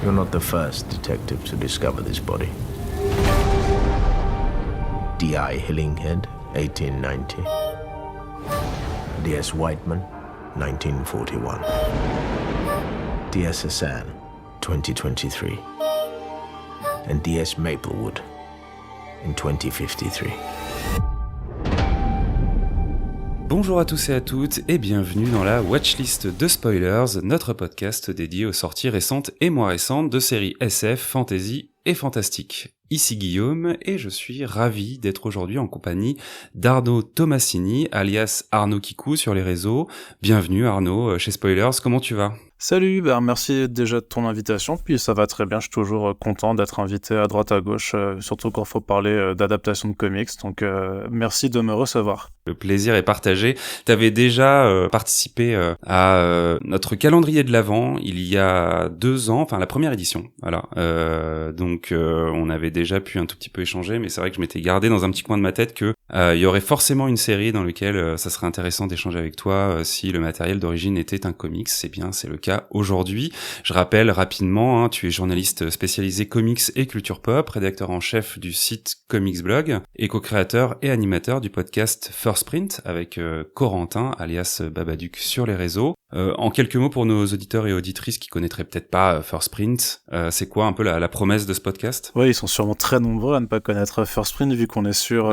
You're not the first detective to discover this body. D.I. Hillinghead, 1890. D.S. Whiteman, 1941. D.S. Hassan, 2023. And D.S. Maplewood, in 2053. Bonjour à tous et à toutes et bienvenue dans la Watchlist de Spoilers, notre podcast dédié aux sorties récentes et moins récentes de séries SF, fantasy et fantastique. Ici Guillaume et je suis ravi d'être aujourd'hui en compagnie d'Arnaud Tomassini, alias Arnaud Kikou sur les réseaux. Bienvenue Arnaud chez Spoilers, comment tu vas ? Salut, merci déjà de ton invitation, puis ça va très bien, je suis toujours content d'être invité à droite à gauche, surtout quand il faut parler d'adaptation de comics, donc merci de me recevoir. Le plaisir est partagé. Tu avais déjà participé à notre calendrier de l'Avent il y a 2 ans, enfin la première édition, voilà. Donc on avait déjà pu un tout petit peu échanger, mais c'est vrai que je m'étais gardé dans un petit coin de ma tête que il y aurait forcément une série dans laquelle ça serait intéressant d'échanger avec toi si le matériel d'origine était un comics. C'est bien, c'est le cas aujourd'hui. Je rappelle rapidement, tu es journaliste spécialisé comics et culture pop, rédacteur en chef du site Comics Blog et co-créateur et animateur du podcast First Print avec Corentin alias Babaduc sur les réseaux. En quelques mots pour nos auditeurs et auditrices qui connaîtraient peut-être pas First Print, c'est quoi un peu la promesse de ce podcast ? Oui, ils sont sûrement très nombreux à ne pas connaître First Print vu qu'on est sur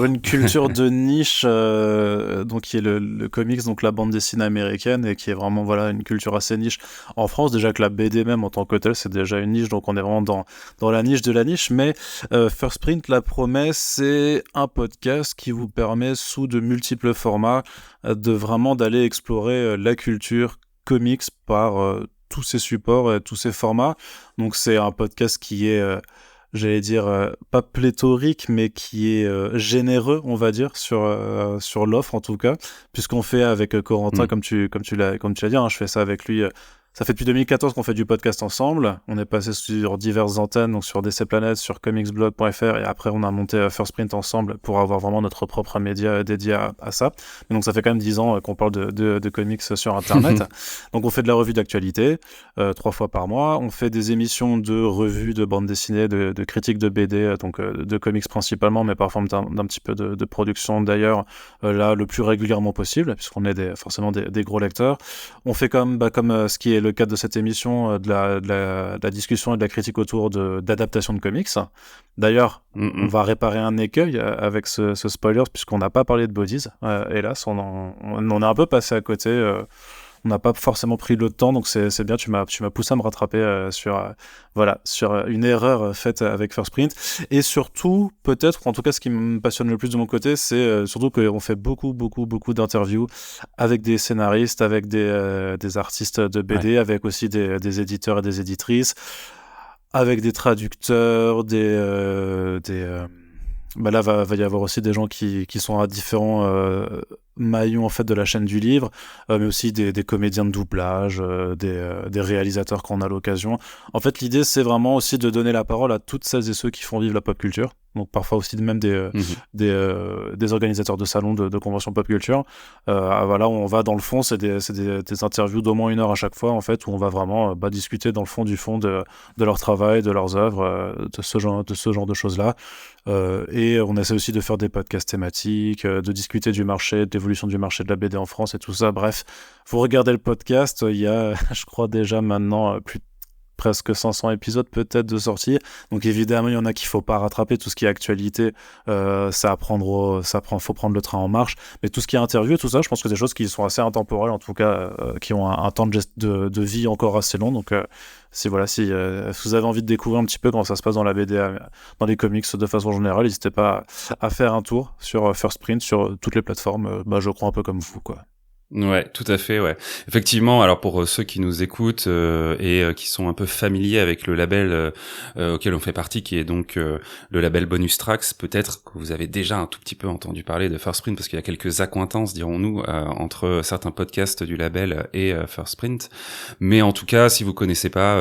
une culture de niche, donc qui est le comics, donc la bande dessinée américaine et qui est vraiment une culture assez niche en France. Déjà que la BD même en tant que telle c'est déjà une niche, donc on est vraiment dans la niche de la niche. Mais First Print, la promesse, c'est un podcast qui vous permet sous de multiples formats d'aller explorer la culture comics par tous ces supports et tous ces formats. Donc c'est un podcast qui est pas pléthorique, mais qui est généreux, on va dire, sur l'offre en tout cas, puisqu'on fait avec Corentin, comme tu l'as dit, je fais ça avec lui. Ça fait depuis 2014 qu'on fait du podcast ensemble. On est passé sur diverses antennes, donc sur DC Planet, sur comicsblog.fr, et après on a monté First Print ensemble pour avoir vraiment notre propre média dédié à ça. Mais donc ça fait quand même 10 ans qu'on parle de comics sur Internet. Donc on fait de la revue d'actualité 3 fois par mois. On fait des émissions de revues de bande dessinée, de critiques de BD, donc de comics principalement, mais parfois d'un petit peu de production d'ailleurs, là le plus régulièrement possible, puisqu'on est forcément des gros lecteurs. On fait comme ce qui est le cadre de cette émission, de la discussion et de la critique autour d'adaptation de comics. D'ailleurs, on va réparer un écueil avec ce spoiler, puisqu'on n'a pas parlé de Bodies. Hélas, on a un peu passé à côté. On n'a pas forcément pris le temps, donc c'est bien, tu m'as poussé à me rattraper sur une erreur faite avec First Print. Et surtout, peut-être, en tout cas ce qui me passionne le plus de mon côté, c'est surtout qu'on fait beaucoup d'interviews avec des scénaristes, avec des artistes de BD, avec aussi des éditeurs et des éditrices, avec des traducteurs, là va y avoir aussi des gens qui sont à différents maillons en fait de la chaîne du livre, mais aussi des comédiens de doublage, des réalisateurs qu'on a l'occasion. En fait, l'idée c'est vraiment aussi de donner la parole à toutes celles et ceux qui font vivre la pop culture. Donc parfois aussi même des organisateurs de salons de conventions pop culture. On va dans le fond, c'est des interviews d'au moins 1 heure à chaque fois en fait, où on va vraiment discuter dans le fond du fond de leur travail, de leurs œuvres, de ce genre de choses là. Et on essaie aussi de faire des podcasts thématiques, de discuter du marché, de l'évolution du marché de la BD en France et tout ça. Bref, vous regardez le podcast, il y a, je crois déjà maintenant presque 500 épisodes peut-être de sortie. Donc évidemment, il y en a qu'il faut pas rattraper. Tout ce qui est actualité, faut prendre le train en marche. Mais tout ce qui est interview, tout ça, je pense que c'est des choses qui sont assez intemporelles, en tout cas, qui ont un temps de vie encore assez long. Donc si vous avez envie de découvrir un petit peu comment ça se passe dans la BD, dans les comics de façon générale, n'hésitez pas à faire un tour sur First Print, sur toutes les plateformes. Je crois un peu comme vous, quoi. Ouais, tout à fait, ouais. Effectivement, alors pour ceux qui nous écoutent et qui sont un peu familiers avec le label auquel on fait partie, qui est donc le label Bonus Tracks, peut-être que vous avez déjà un tout petit peu entendu parler de First Print, parce qu'il y a quelques accointances, dirons-nous, entre certains podcasts du label et First Print. Mais en tout cas, si vous connaissez pas,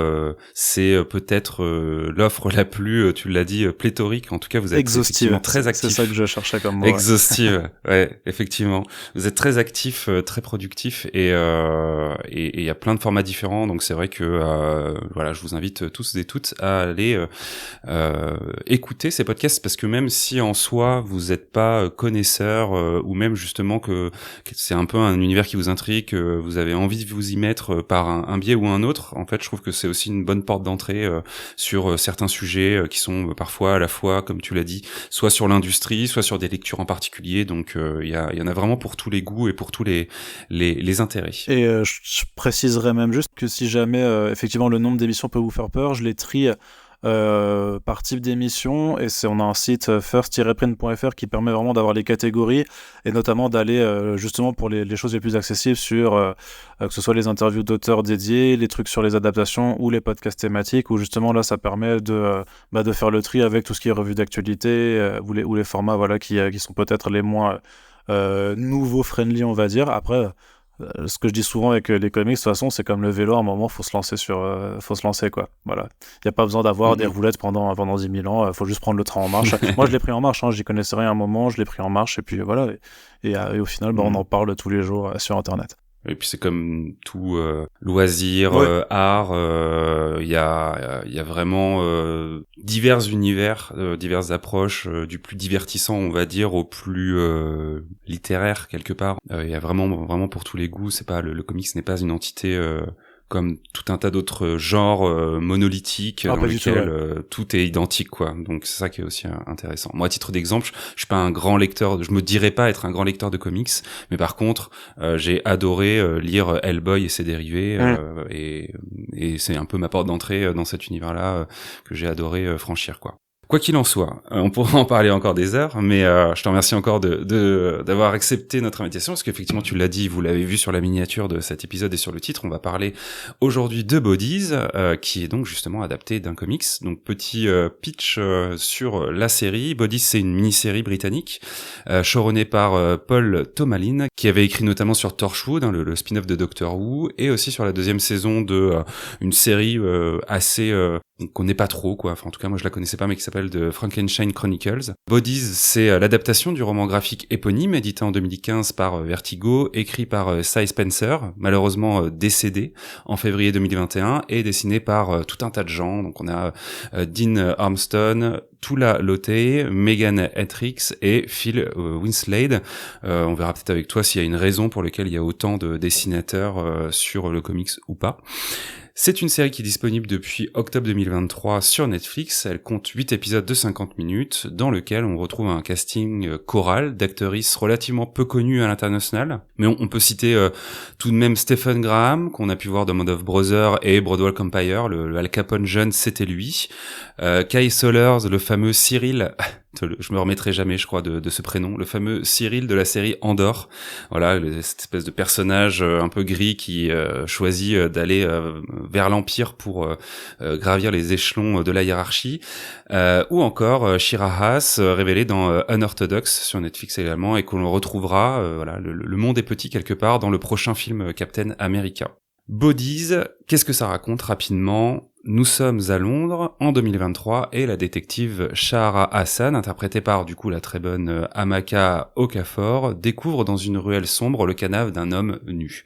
c'est peut-être l'offre la plus, tu l'as dit, pléthorique. En tout cas, vous êtes exhaustive, très actifs. C'est ça que je cherchais comme mot. Exhaustive, ouais, effectivement. Vous êtes très actifs, très productif et il y a plein de formats différents, donc c'est vrai que voilà, je vous invite tous et toutes à aller écouter ces podcasts, parce que même si en soi vous n'êtes pas connaisseur ou même justement que c'est un peu un univers qui vous intrigue, que vous avez envie de vous y mettre par un biais ou un autre, en fait je trouve que c'est aussi une bonne porte d'entrée sur certains sujets qui sont parfois à la fois, comme tu l'as dit, soit sur l'industrie, soit sur des lectures en particulier, donc il y en a vraiment pour tous les goûts et pour tous les intérêts. Et je préciserais même juste que si jamais effectivement le nombre d'émissions peut vous faire peur, je les trie par type d'émission, et on a un site first-print.fr qui permet vraiment d'avoir les catégories, et notamment d'aller justement pour les choses les plus accessibles sur que ce soit les interviews d'auteurs dédiés, les trucs sur les adaptations ou les podcasts thématiques, où justement là ça permet de faire le tri avec tout ce qui est revue d'actualité ou les formats voilà qui sont peut-être les moins nouveau friendly, on va dire. Après ce que je dis souvent avec les comics, de toute façon c'est comme le vélo, à un moment faut se lancer quoi, voilà, il n'y a pas besoin d'avoir des roulettes pendant 10 000 ans, faut juste prendre le train en marche. Moi je l'ai pris en marche, j'y connaissais rien à un moment, je l'ai pris en marche, et puis voilà, et au final on en parle tous les jours sur internet. Et puis c'est comme tout loisir, art, il y a vraiment divers univers, diverses approches, du plus divertissant on va dire au plus littéraire quelque part. Il y a vraiment pour tous les goûts. C'est pas le comics n'est pas une entité comme tout un tas d'autres genres monolithiques dans lesquels tout est identique quoi. Donc c'est ça qui est aussi intéressant. Moi à titre d'exemple, je suis pas un grand lecteur, je me dirais pas être un grand lecteur de comics, mais par contre j'ai adoré lire Hellboy et ses dérivés et c'est un peu ma porte d'entrée dans cet univers-là que j'ai adoré franchir quoi. Quoi qu'il en soit, on pourra en parler encore des heures, mais je te remercie encore d'avoir accepté notre invitation, parce qu'effectivement, tu l'as dit, vous l'avez vu sur la miniature de cet épisode et sur le titre, on va parler aujourd'hui de Bodies, qui est donc justement adapté d'un comics. Donc petit pitch sur la série. Bodies, c'est une mini-série britannique, showrunnée par Paul Tomalin, qui avait écrit notamment sur Torchwood, hein, le spin-off de Doctor Who, et aussi sur la deuxième saison de une série assez qu'on n'est pas trop quoi, enfin en tout cas moi je la connaissais pas, mais qui s'appelle The Frankenstein Chronicles. Bodies, c'est l'adaptation du roman graphique éponyme édité en 2015 par Vertigo, écrit par Cy Spencer, malheureusement décédé en février 2021, et dessiné par tout un tas de gens. Donc on a Dean Armstrong, Tula Lotay, Megan Hendricks et Phil Winslade. On verra peut-être avec toi s'il y a une raison pour laquelle il y a autant de dessinateurs sur le comics ou pas. C'est une série qui est disponible depuis octobre 2023 sur Netflix. Elle compte 8 épisodes de 50 minutes, dans lequel on retrouve un casting choral d'actrices relativement peu connues à l'international. Mais on peut citer tout de même Stephen Graham, qu'on a pu voir dans Band of Brothers et Broadwalk Empire, le Al Capone jeune, c'était lui. Kai Sollers, le fameux Cyril... je me remettrai jamais, je crois, de ce prénom, le fameux Cyril de la série Andor. Voilà, cette espèce de personnage un peu gris qui choisit d'aller vers l'Empire pour gravir les échelons de la hiérarchie. Ou encore Shira Haas, révélée dans Unorthodox sur Netflix également, et qu'on retrouvera, voilà, le monde est petit quelque part, dans le prochain film Captain America. Bodies, qu'est-ce que ça raconte rapidement ? Nous sommes à Londres en 2023 et la détective Shahara Hassan, interprétée par du coup la très bonne Amaka Okafor, découvre dans une ruelle sombre le cadavre d'un homme nu.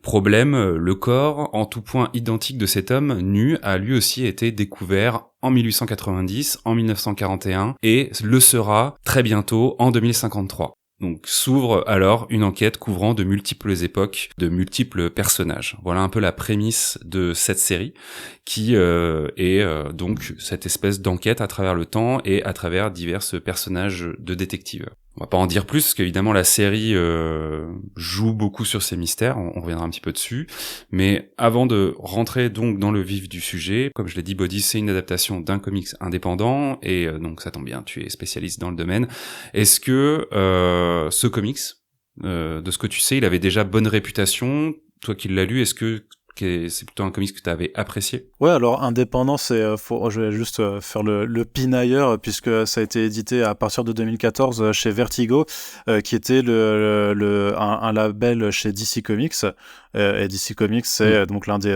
Problème, le corps en tout point identique de cet homme nu a lui aussi été découvert en 1890, en 1941 et le sera très bientôt en 2053. Donc s'ouvre alors une enquête couvrant de multiples époques, de multiples personnages. Voilà un peu la prémisse de cette série, qui est donc cette espèce d'enquête à travers le temps et à travers divers personnages de détectives. On va pas en dire plus, parce qu'évidemment la série joue beaucoup sur ces mystères, on reviendra un petit peu dessus, mais avant de rentrer donc dans le vif du sujet, comme je l'ai dit, Bodies, c'est une adaptation d'un comics indépendant, et donc ça tombe bien, tu es spécialiste dans le domaine. Est-ce que ce comics, de ce que tu sais, il avait déjà bonne réputation? Toi qui l'as lu, c'est plutôt un comics que tu avais apprécié? Ouais, alors indépendant, je vais juste faire le pinailleur, puisque ça a été édité à partir de 2014 chez Vertigo, qui était un label chez DC Comics. Et DC Comics, c'est donc l'un des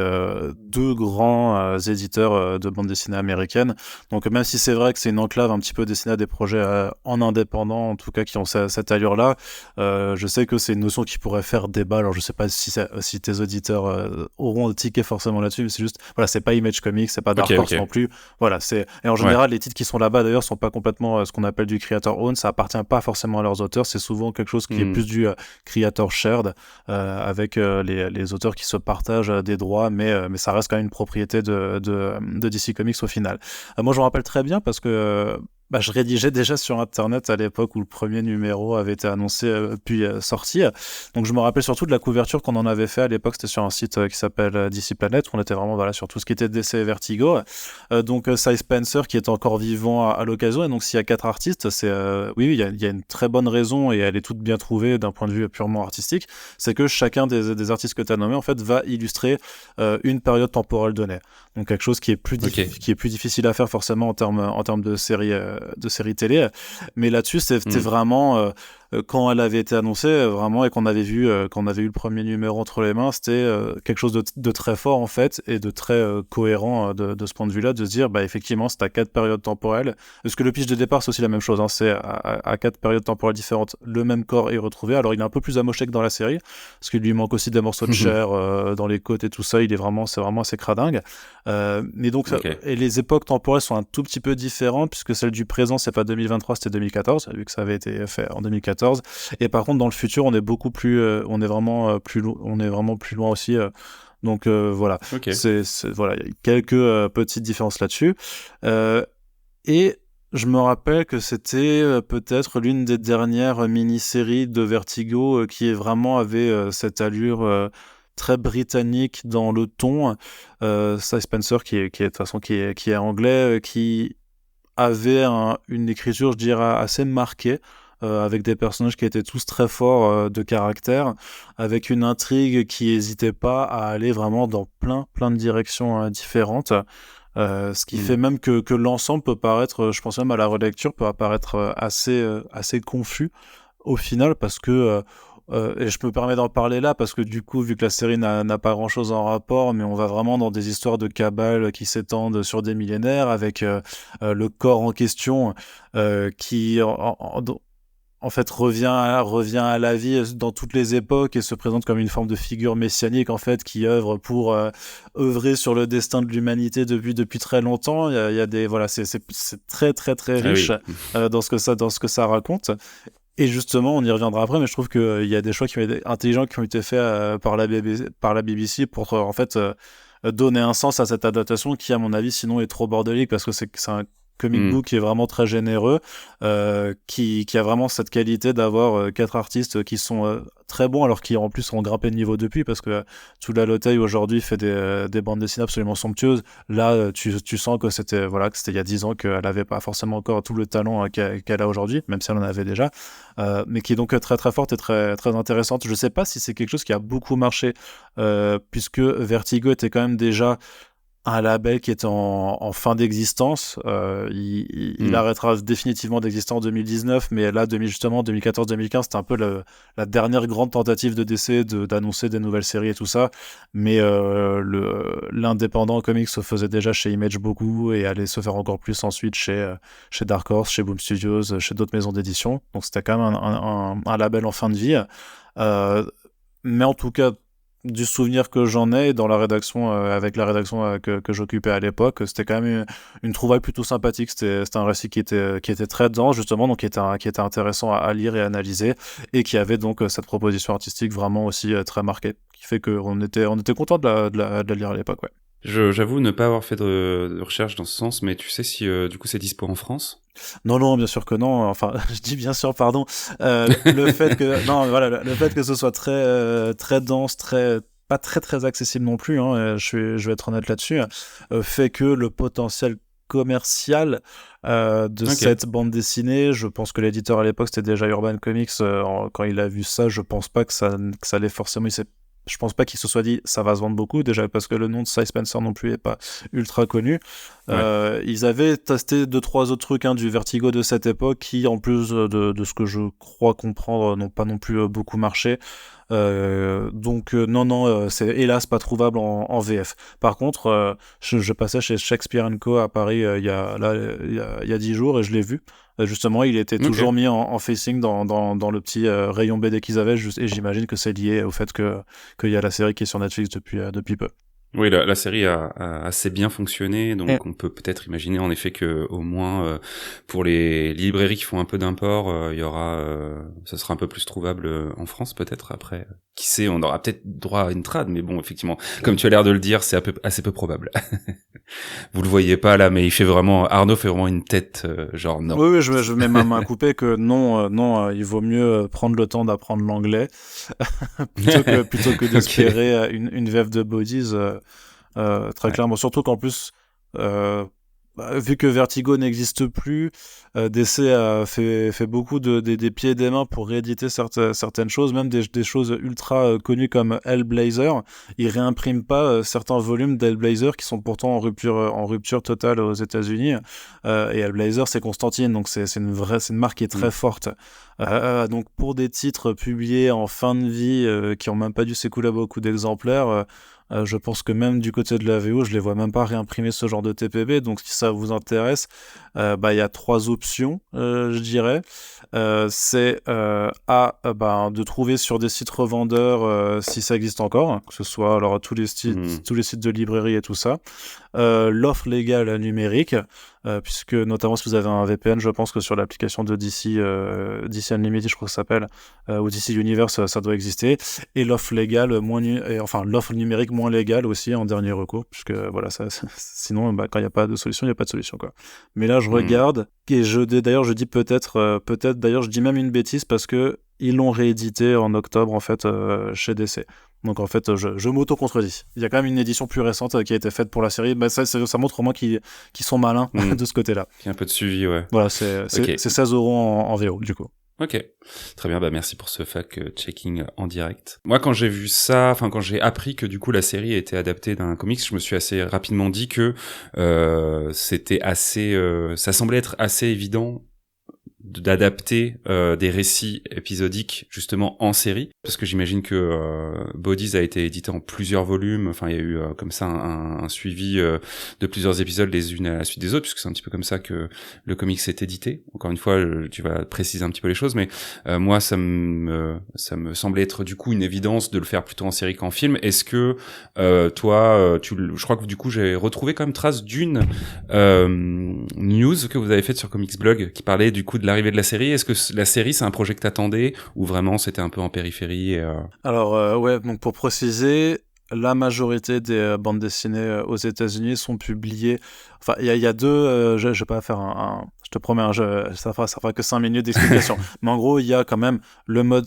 deux grands éditeurs de bande dessinée américaine. Donc même si c'est vrai que c'est une enclave un petit peu destinée à des projets en indépendant, en tout cas qui ont cette allure-là, je sais que c'est une notion qui pourrait faire débat. Alors je sais pas si tes auditeurs auront des tickets forcément là-dessus, mais c'est juste, voilà, c'est pas Image Comics, c'est pas Dark Horse non plus. Voilà, et en général, les titres qui sont là-bas d'ailleurs sont pas complètement ce qu'on appelle du creator own, ça appartient pas forcément à leurs auteurs, c'est souvent quelque chose qui est plus du creator shared, avec les auteurs qui se partagent des droits, mais ça reste quand même une propriété de DC Comics au final. Moi je me rappelle très bien parce que je rédigeais déjà sur Internet à l'époque où le premier numéro avait été annoncé puis sorti. Donc je me rappelle surtout de la couverture qu'on en avait fait à l'époque. C'était sur un site qui s'appelle DC Planet, où on était vraiment sur tout ce qui était DC et Vertigo. Donc Cy Spencer qui est encore vivant à l'occasion. Et donc s'il y a 4 artistes, il y a une très bonne raison, et elle est toute bien trouvée d'un point de vue purement artistique. C'est que chacun des artistes que tu as nommés en fait va illustrer une période temporelle donnée. Donc quelque chose qui est plus difficile à faire forcément en termes de séries télé, mais là-dessus c'était vraiment quand elle avait été annoncée vraiment, et qu'on avait vu le premier numéro entre les mains, c'était quelque chose de très fort en fait, et de très cohérent de ce point de vue-là, de se dire effectivement c'est à 4 périodes temporelles, parce que le pitch de départ c'est aussi la même chose, hein, c'est à 4 périodes temporelles différentes, le même corps est retrouvé. Alors il est un peu plus amoché que dans la série, parce qu'il lui manque aussi des morceaux de chair dans les côtes et tout ça, c'est vraiment assez cradingue, mais donc et les époques temporelles sont un tout petit peu différentes, puisque celle du présent c'est pas 2023, c'était 2014, vu que ça avait été fait en 2014. Et par contre dans le futur on est beaucoup plus on est vraiment plus loin aussi, donc voilà. Voilà, il y a quelques petites différences là-dessus, et je me rappelle que c'était peut-être l'une des dernières mini-séries de Vertigo qui vraiment avait cette allure très britannique dans le ton. Cy Spencer qui est de toute façon qui est anglais, qui avait une écriture, je dirais, assez marquée, avec des personnages qui étaient tous très forts de caractère, avec une intrigue qui n'hésitait pas à aller vraiment dans plein de directions différentes. Ce qui fait même que l'ensemble peut paraître, je pense même à la relecture, peut apparaître assez confus au final, parce que et je me permets d'en parler là parce que du coup, vu que la série n'a pas grand chose en rapport, mais on va vraiment dans des histoires de cabale qui s'étendent sur des millénaires, avec le corps en question qui en fait revient à la vie dans toutes les époques et se présente comme une forme de figure messianique en fait, qui œuvre pour œuvrer sur le destin de l'humanité depuis très longtemps. Il y a des c'est très riche dans ce que ça raconte. Et justement, on y reviendra après, mais je trouve qu'il y a des choix intelligents qui ont été faits par la BBC pour en fait donner un sens à cette adaptation qui, à mon avis, sinon est trop bordélique, parce que c'est un comic book qui est vraiment très généreux, qui a vraiment cette qualité d'avoir 4 artistes qui sont très bons, alors qui en plus ont grimpé de niveau depuis, parce que Tula Lotay aujourd'hui fait des bandes dessinées absolument somptueuses. Là tu sens que c'était il y a 10 ans, qu'elle avait pas forcément encore tout le talent qu'elle a aujourd'hui, même si elle en avait déjà, mais qui est donc très très forte et très très intéressante. Je sais pas si c'est quelque chose qui a beaucoup marché, puisque Vertigo était quand même déjà un label qui est en fin d'existence. Il arrêtera définitivement d'exister en 2019, mais là, justement, 2014-2015, c'était un peu la dernière grande tentative de DC d'annoncer des nouvelles séries et tout ça. Mais l'indépendant comics se faisait déjà chez Image beaucoup, et allait se faire encore plus ensuite chez Dark Horse, chez Boom Studios, chez d'autres maisons d'édition. Donc c'était quand même un label en fin de vie. Mais en tout cas, du souvenir que j'en ai dans la rédaction, avec la rédaction que j'occupais à l'époque, c'était quand même une trouvaille plutôt sympathique. C'était un récit qui était très dense, justement, donc qui était intéressant à lire et à analyser, et qui avait donc cette proposition artistique vraiment aussi très marquée, qui fait qu'on était content de la lire à l'époque, ouais. J'avoue ne pas avoir fait de recherche dans ce sens, mais tu sais si du coup c'est dispo en France? Non, bien sûr que non. Enfin, je dis bien sûr, pardon. Le fait que ce soit très dense, pas très accessible non plus, hein, je vais être honnête là-dessus, fait que le potentiel commercial de cette bande dessinée, je pense que l'éditeur à l'époque c'était déjà Urban Comics, quand il a vu ça, je pense pas que ça allait forcément, il s'est je pense pas qu'il se soit dit ça va se vendre beaucoup, déjà parce que le nom de Cy Spencer non plus est pas ultra connu. Ils avaient testé 2-3 autres trucs du Vertigo de cette époque qui, en plus de ce que je crois comprendre, n'ont pas non plus beaucoup marché. Donc non, c'est hélas pas trouvable en VF. Par contre, je passais chez Shakespeare & Co à Paris il y a 10 jours et je l'ai vu. Justement, il était toujours mis en facing dans le petit rayon BD qu'ils avaient, et j'imagine que c'est lié au fait qu'il y a la série qui est sur Netflix depuis peu. Oui, la série a assez bien fonctionné, donc on peut peut-être imaginer en effet que au moins pour les librairies qui font un peu d'import, il y aura, ça sera un peu plus trouvable en France peut-être. Après, qui sait, on aura peut-être droit à une trad, mais bon, effectivement, comme tu as l'air de le dire, c'est assez peu probable. Vous le voyez pas là, mais Arnaud fait vraiment une tête genre non. Oui, je mets ma main à couper que non, il vaut mieux prendre le temps d'apprendre l'anglais plutôt que d'espérer une VF de Bodies. Très clairement, surtout qu'en plus vu que Vertigo n'existe plus, DC a fait beaucoup des pieds et des mains pour rééditer certaines choses, même des choses ultra connues comme Hellblazer. Ils réimpriment pas certains volumes d'Hellblazer qui sont pourtant en rupture totale aux États-Unis. Et Hellblazer, c'est Constantine, donc c'est une marque qui est très forte. Donc pour des titres publiés en fin de vie qui ont même pas dû s'écouler à beaucoup d'exemplaires, je pense que même du côté de la VO, je les vois même pas réimprimer ce genre de TPB. Donc si ça vous intéresse, y a 3 options, je dirais. C'est de trouver sur des sites revendeurs si ça existe encore, que ce soit alors tous les sites de librairie et tout ça. L'offre légale numérique, puisque notamment si vous avez un VPN, je pense que sur l'application de DC Unlimited, je crois que ça s'appelle, ou DC Universe, ça doit exister. Et l'offre légale l'offre numérique moins légale aussi en dernier recours, puisque voilà, sinon quand il n'y a pas de solution, il n'y a pas de solution, quoi. Mais là je regarde, et d'ailleurs je dis peut-être d'ailleurs je dis même une bêtise parce que ils l'ont réédité en octobre en fait chez DC. Donc en fait, je m'auto-contredis. Il y a quand même une édition plus récente qui a été faite pour la série. Ça montre au moins qu'ils sont malins de ce côté-là. Il y a un peu de suivi, ouais. Voilà, c'est 16€ en VO, du coup. Ok, très bien, merci pour ce fact-checking en direct. Moi, quand j'ai vu ça, quand j'ai appris que du coup la série était adaptée d'un comics, je me suis assez rapidement dit que c'était ça semblait être assez évident d'adapter des récits épisodiques justement en série, parce que j'imagine que Bodies a été édité en plusieurs volumes. Enfin, il y a eu comme ça un suivi de plusieurs épisodes les unes à la suite des autres, puisque c'est un petit peu comme ça que le comics est édité. Encore une fois, tu vas préciser un petit peu les choses, mais moi ça me semblait être du coup une évidence de le faire plutôt en série qu'en film. Est-ce que toi, je crois que du coup j'ai retrouvé quand même trace d'une news que vous avez faite sur Comics Blog qui parlait du coup de l'arrivée de la série. Est-ce que la série c'est un projet que t'attendais ou vraiment c'était un peu en périphérie Alors donc pour préciser, la majorité des bandes dessinées aux États-Unis sont publiées. Enfin, il y a deux. Je vais pas faire je te promets, ça fera que 5 minutes d'explication. Mais en gros, il y a quand même le mode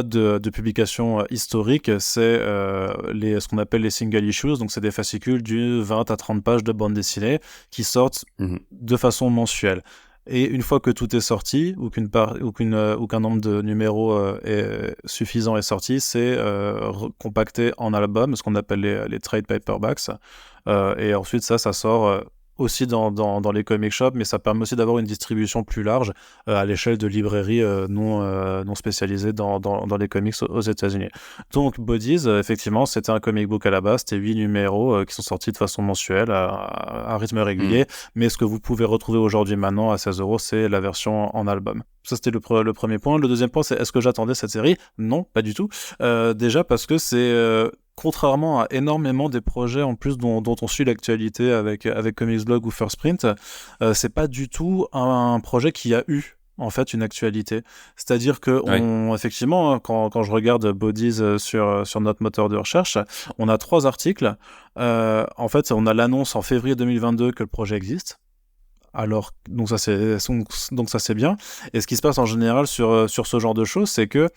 de publication historique, c'est ce qu'on appelle les single issues. Donc, c'est des fascicules d'une 20 à 30 pages de bande dessinée qui sortent de façon mensuelle. Et une fois que tout est sorti, ou qu'un nombre de numéros suffisant est sorti, c'est compacté en album, ce qu'on appelle les trade paperbacks. Et ensuite, ça sort aussi dans les comic shops, mais ça permet aussi d'avoir une distribution plus large à l'échelle de librairies non spécialisées dans les comics aux États-Unis. Donc Bodies, effectivement, c'était un comic book à la base, c'était 8 numéros qui sont sortis de façon mensuelle à rythme régulier, mais ce que vous pouvez retrouver aujourd'hui maintenant à 16€, c'est la version en album. Ça, c'était le premier point. Le deuxième point, c'est est-ce que j'attendais cette série ? Non, pas du tout. Déjà parce que c'est... contrairement à énormément des projets en plus dont on suit l'actualité avec Comics Blog ou First Print, c'est pas du tout un projet qui a eu en fait une actualité. C'est-à-dire que effectivement, quand je regarde Bodies sur notre moteur de recherche, on a 3 articles. En fait, on a l'annonce en février 2022 que le projet existe. Alors, donc ça c'est bien. Et ce qui se passe en général sur ce genre de choses, c'est que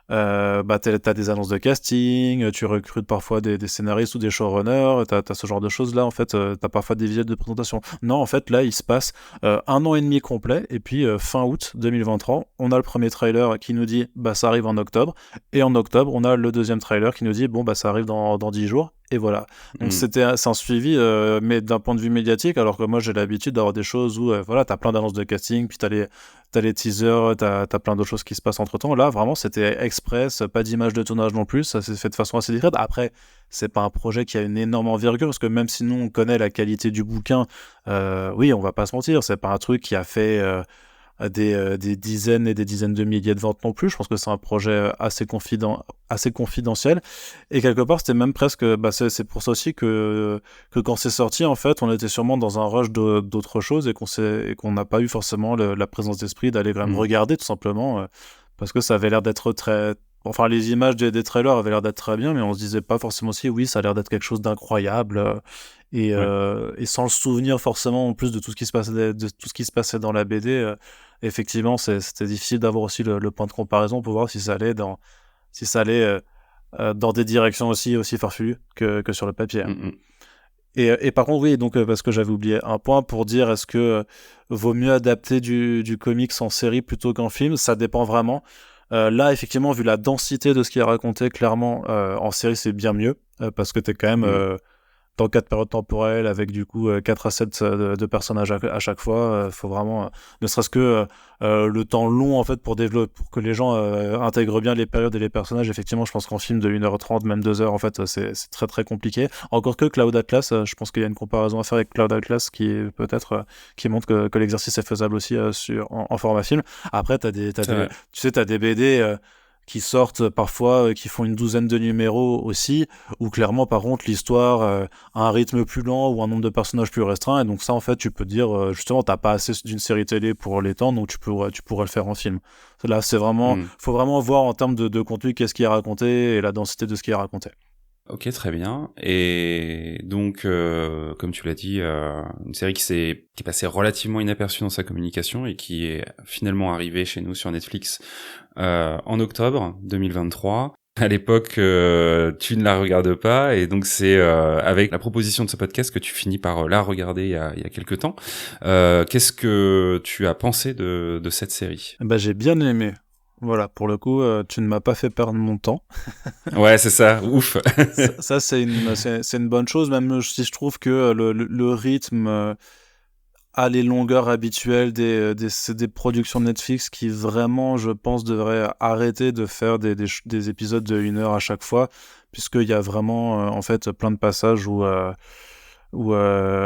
t'as des annonces de casting, tu recrutes parfois des scénaristes ou des showrunners, t'as ce genre de choses là, en fait, t'as parfois des visuels de présentation. Non, en fait, là, il se passe 1 an et demi complet, et puis fin août 2023, on a le premier trailer qui nous dit ça arrive en octobre, et en octobre, on a le deuxième trailer qui nous dit ça arrive dans 10 jours. Et voilà. Donc c'est un suivi, mais d'un point de vue médiatique, alors que moi j'ai l'habitude d'avoir des choses où t'as plein d'annonces de casting, puis t'as les teasers, t'as plein d'autres choses qui se passent entre temps. Là vraiment c'était express, pas d'image de tournage non plus, ça s'est fait de façon assez discrète. Après, c'est pas un projet qui a une énorme envergure, parce que même si nous on connaît la qualité du bouquin, oui, on va pas se mentir, c'est pas un truc qui a fait des dizaines et des dizaines de milliers de ventes non plus. Je pense que c'est un projet assez confidentiel, et quelque part c'était même presque c'est pour ça aussi que quand c'est sorti, en fait, on était sûrement dans un rush d'autres choses, et qu'on n'a pas eu forcément la présence d'esprit d'aller quand même regarder, tout simplement, parce que ça avait l'air d'être très... Enfin, les images des trailers avaient l'air d'être très bien, mais on se disait pas forcément aussi, oui, ça a l'air d'être quelque chose d'incroyable, et sans le souvenir forcément en plus de tout ce qui se passait dans la BD. Effectivement, c'était difficile d'avoir aussi le point de comparaison pour voir si ça allait dans des directions aussi farfelues que sur le papier. Et par contre, oui, donc parce que j'avais oublié un point pour dire, est-ce que vaut mieux adapter du comics en série plutôt qu'en film? Ça dépend vraiment. Là, effectivement, vu la densité de ce qui est raconté, clairement, en série, c'est bien mieux, parce que t'es quand même dans 4 périodes temporelles, avec du coup 4 à 7 de personnages à chaque fois. Faut vraiment, ne serait-ce que le temps long, en fait, pour que les gens intègrent bien les périodes et les personnages. Effectivement, je pense qu'en film de 1h30, même 2h, en fait, c'est très très compliqué. Encore que Cloud Atlas, je pense qu'il y a une comparaison à faire avec Cloud Atlas qui est peut-être qui montre que l'exercice est faisable aussi en format film. Après, t'as des BD qui sortent parfois, qui font une douzaine de numéros aussi, où clairement, par contre, l'histoire a un rythme plus lent ou un nombre de personnages plus restreint, et donc ça, en fait, tu peux te dire, justement, t'as pas assez d'une série télé pour l'étendre, donc tu pourrais le faire en film. Là, c'est vraiment... faut vraiment voir en termes de contenu qu'est-ce qui est raconté, et la densité de ce qui est raconté. Ok, très bien. Et donc, comme tu l'as dit, une série qui est passée relativement inaperçue dans sa communication et qui est finalement arrivée chez nous sur Netflix en octobre 2023. À l'époque, tu ne la regardes pas, et donc c'est avec la proposition de ce podcast que tu finis par la regarder il y a quelques temps. Qu'est-ce que tu as pensé de cette série ? J'ai bien aimé. Voilà, pour le coup, tu ne m'as pas fait perdre mon temps. Ouais, c'est ça, ouf. ça c'est une bonne chose, même si je trouve que le rythme a les longueurs habituelles des productions de Netflix, qui vraiment, je pense, devraient arrêter de faire des épisodes de 1 heure à chaque fois, puisqu'il y a vraiment, en fait, plein de passages où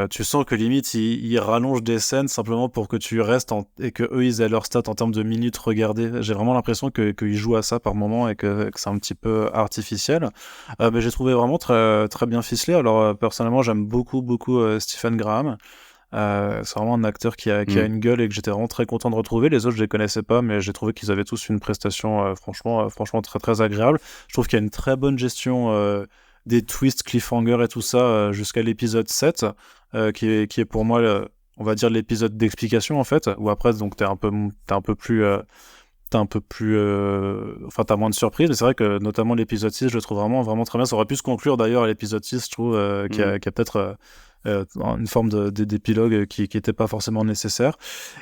tu sens que limite ils rallongent des scènes simplement pour que tu restes et que eux ils aient leur stat en termes de minutes regardées. J'ai vraiment l'impression qu'ils jouent à ça par moment, et que c'est un petit peu artificiel. Mais j'ai trouvé vraiment très, très bien ficelé. Alors personnellement, j'aime beaucoup Stephen Graham. C'est vraiment un acteur qui a une gueule, et que j'étais vraiment très content de retrouver. Les autres, je les connaissais pas, mais j'ai trouvé qu'ils avaient tous une prestation franchement très très agréable. Je trouve qu'il y a une très bonne gestion des twists, cliffhanger et tout ça, jusqu'à l'épisode 7, qui est pour moi, on va dire, l'épisode d'explication, en fait, où après, donc, t'as moins de surprises. Mais c'est vrai que notamment l'épisode 6, je le trouve vraiment vraiment très bien. Ça aurait pu se conclure d'ailleurs à l'épisode 6, je trouve, qui a peut-être une forme d'épilogue qui était pas forcément nécessaire.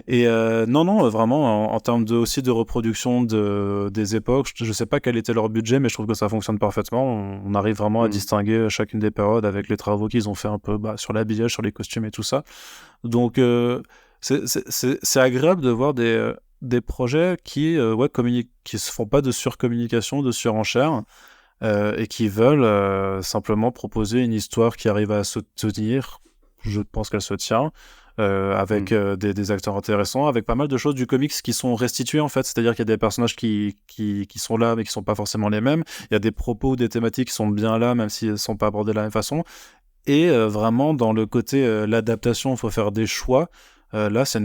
Et non, vraiment, en termes aussi de reproduction des époques, je sais pas quel était leur budget, mais je trouve que ça fonctionne parfaitement. On arrive vraiment à distinguer chacune des périodes avec les travaux qu'ils ont fait un peu sur l'habillage, sur les costumes et tout ça. Donc c'est agréable de voir des projets qui se font pas de surcommunication, de surenchère, et qui veulent simplement proposer une histoire qui arrive à se tenir. Je pense qu'elle se tient, avec des acteurs intéressants, avec pas mal de choses du comics qui sont restituées, en fait. C'est-à-dire qu'il y a des personnages qui sont là, mais qui sont pas forcément les mêmes. Il y a des propos ou des thématiques qui sont bien là, même s'ils sont pas abordés de la même façon. Et vraiment, dans le côté l'adaptation, il faut faire des choix. Là, c'est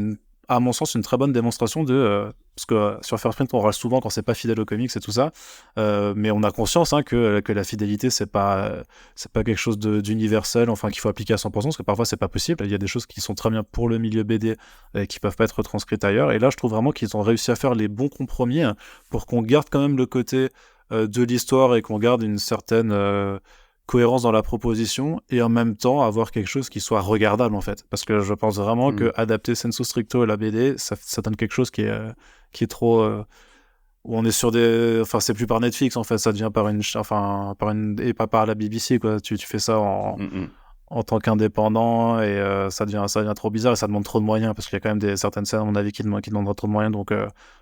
à mon sens, une très bonne démonstration de... parce que sur First Print, on râle souvent quand c'est pas fidèle aux comics et tout ça, mais on a conscience que la fidélité, c'est pas quelque chose d'universel, enfin, qu'il faut appliquer à 100%, parce que parfois, c'est pas possible. Il y a des choses qui sont très bien pour le milieu BD et qui peuvent pas être retranscrites ailleurs. Et là, je trouve vraiment qu'ils ont réussi à faire les bons compromis pour qu'on garde quand même le côté de l'histoire et qu'on garde une certaine... cohérence dans la proposition et en même temps avoir quelque chose qui soit regardable en fait, parce que je pense vraiment que adapter Sensu Stricto à la BD ça donne quelque chose qui est trop où on est sur des, enfin c'est plus par Netflix en fait, ça devient par une et pas par la BBC quoi, tu fais ça en tant qu'indépendant et ça devient trop bizarre et ça demande trop de moyens, parce qu'il y a quand même certaines scènes à mon avis qui demandent trop de moyens, donc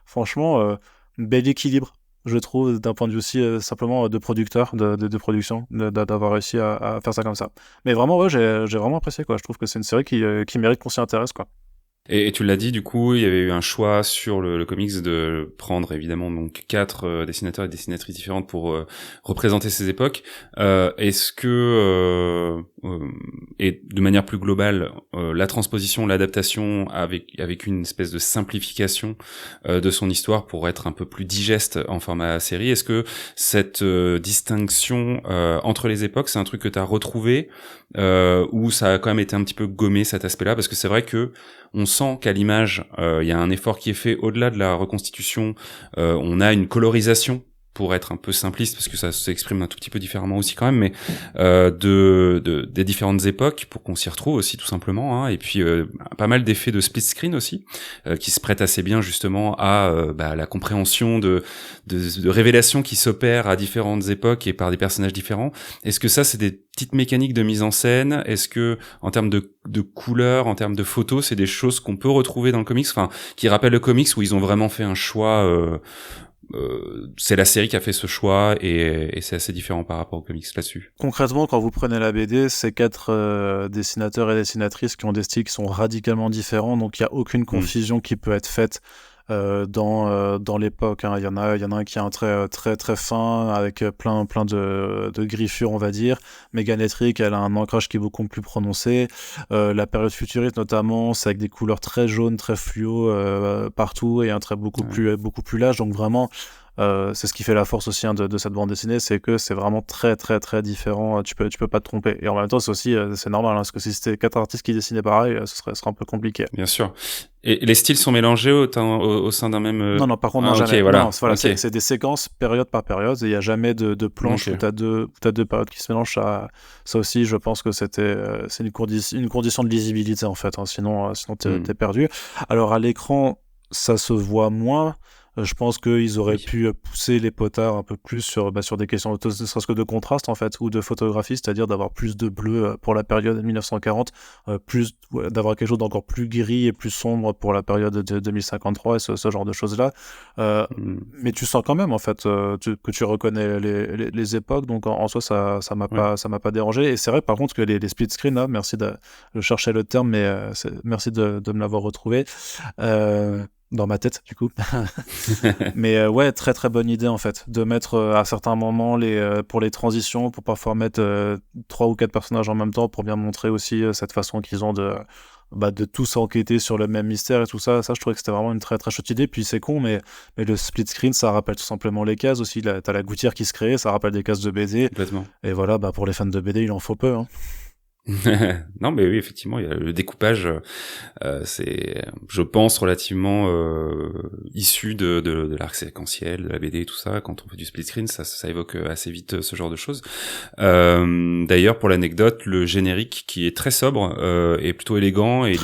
franchement bel équilibre je trouve, d'un point de vue aussi simplement de producteur, de production, d'avoir réussi à faire ça comme ça. Mais vraiment, ouais, j'ai vraiment apprécié, quoi. Je trouve que c'est une série qui mérite qu'on s'y intéresse, quoi. Et tu l'as dit, du coup, il y avait eu un choix sur le comics de prendre évidemment donc 4 dessinateurs et dessinatrices différentes pour représenter ces époques. Est-ce que et de manière plus globale, la transposition, l'adaptation avec une espèce de simplification de son histoire pour être un peu plus digeste en format série, est-ce que cette distinction entre les époques, c'est un truc que tu as retrouvé ou ça a quand même été un petit peu gommé cet aspect-là, parce que c'est vrai que on sent qu'à l'image, il y a un effort qui est fait au-delà de la reconstitution. On a une colorisation, pour être un peu simpliste, parce que ça s'exprime un tout petit peu différemment aussi quand même, mais des différentes époques, pour qu'on s'y retrouve aussi tout simplement, hein. Et puis pas mal d'effets de split screen aussi, qui se prêtent assez bien justement à la compréhension de révélations qui s'opèrent à différentes époques et par des personnages différents. Est-ce que ça, c'est des petites mécaniques de mise en scène? Est-ce que en termes de couleurs, en termes de photos, c'est des choses qu'on peut retrouver dans le comics, enfin qui rappellent le comics où ils ont vraiment fait un choix c'est la série qui a fait ce choix et c'est assez différent par rapport aux comics là-dessus. Concrètement, quand vous prenez la BD, c'est 4 dessinateurs et dessinatrices qui ont des styles qui sont radicalement différents, donc il n'y a aucune confusion qui peut être faite dans l'époque, hein. Il y en a un qui a un trait très très fin avec plein de griffures, on va dire. Megan Etrick, elle a un ancrage qui est beaucoup plus prononcé. La période futuriste notamment, c'est avec des couleurs très jaunes, très fluo partout et un trait beaucoup plus large. Donc vraiment, c'est ce qui fait la force aussi de cette bande dessinée, c'est que c'est vraiment très très très différent. Tu peux pas te tromper. Et en même temps, c'est aussi c'est normal, hein, parce que si c'était 4 artistes qui dessinaient pareil, ce serait un peu compliqué. Bien sûr. Et les styles sont mélangés au sein d'un même... Non, par contre, non, jamais. Okay, voilà. Non, c'est des séquences période par période, et il n'y a jamais de planche où tu as deux périodes qui se mélangent. Ça aussi, je pense que c'est une condition de lisibilité, en fait, hein, sinon t'es perdu. Alors, à l'écran, ça se voit moins. Je pense qu'ils auraient pu pousser les potards un peu plus sur des questions ne serait-ce que de contraste en fait, ou de photographie, c'est-à-dire d'avoir plus de bleu pour la période de 1940, d'avoir quelque chose d'encore plus gris et plus sombre pour la période de 2053 et ce genre de choses-là. Mais tu sens quand même en fait que tu reconnais les époques, donc en soi ça m'a pas dérangé. Et c'est vrai par contre que les split screen là, merci je cherchais le terme, mais merci de me l'avoir retrouvé. Dans ma tête du coup. Mais ouais, très très bonne idée en fait, de mettre à certains moments pour les transitions, pour parfois mettre 3 ou 4 personnages en même temps, pour bien montrer aussi cette façon qu'ils ont de tous enquêter sur le même mystère et tout ça. Ça, je trouvais que c'était vraiment une très très chouette idée. Puis c'est con, mais le split screen, ça rappelle tout simplement les cases aussi. T'as la gouttière qui se crée, ça rappelle des cases de BD. Complètement. Et voilà, pour les fans de BD, il en faut peu, hein. Non, mais oui, effectivement, il y a le découpage, c'est, je pense, relativement issu de l'art séquentiel, de la BD et tout ça. Quand on fait du split screen, ça évoque assez vite ce genre de choses. D'ailleurs, pour l'anecdote, le générique qui est très sobre est plutôt élégant et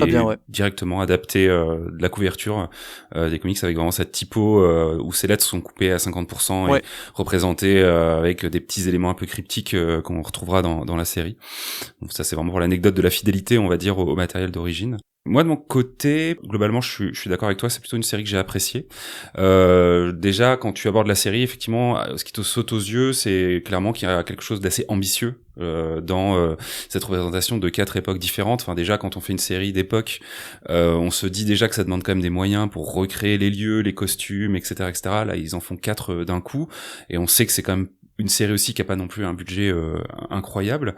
directement adapté de la couverture des comics, avec vraiment cette typo où ces lettres sont coupées à 50% et représentées avec des petits éléments un peu cryptiques qu'on retrouvera dans la série. Donc ça, c'est vraiment pour l'anecdote de la fidélité, on va dire, au matériel d'origine. Moi, de mon côté, globalement, je suis d'accord avec toi, c'est plutôt une série que j'ai appréciée. Déjà, quand tu abordes la série, effectivement, ce qui te saute aux yeux, c'est clairement qu'il y a quelque chose d'assez ambitieux dans cette représentation de 4 époques différentes. Enfin, déjà, quand on fait une série d'époques, on se dit déjà que ça demande quand même des moyens pour recréer les lieux, les costumes, etc., etc. Là, ils en font 4 d'un coup, et on sait que c'est quand même une série aussi qui a pas non plus un budget incroyable,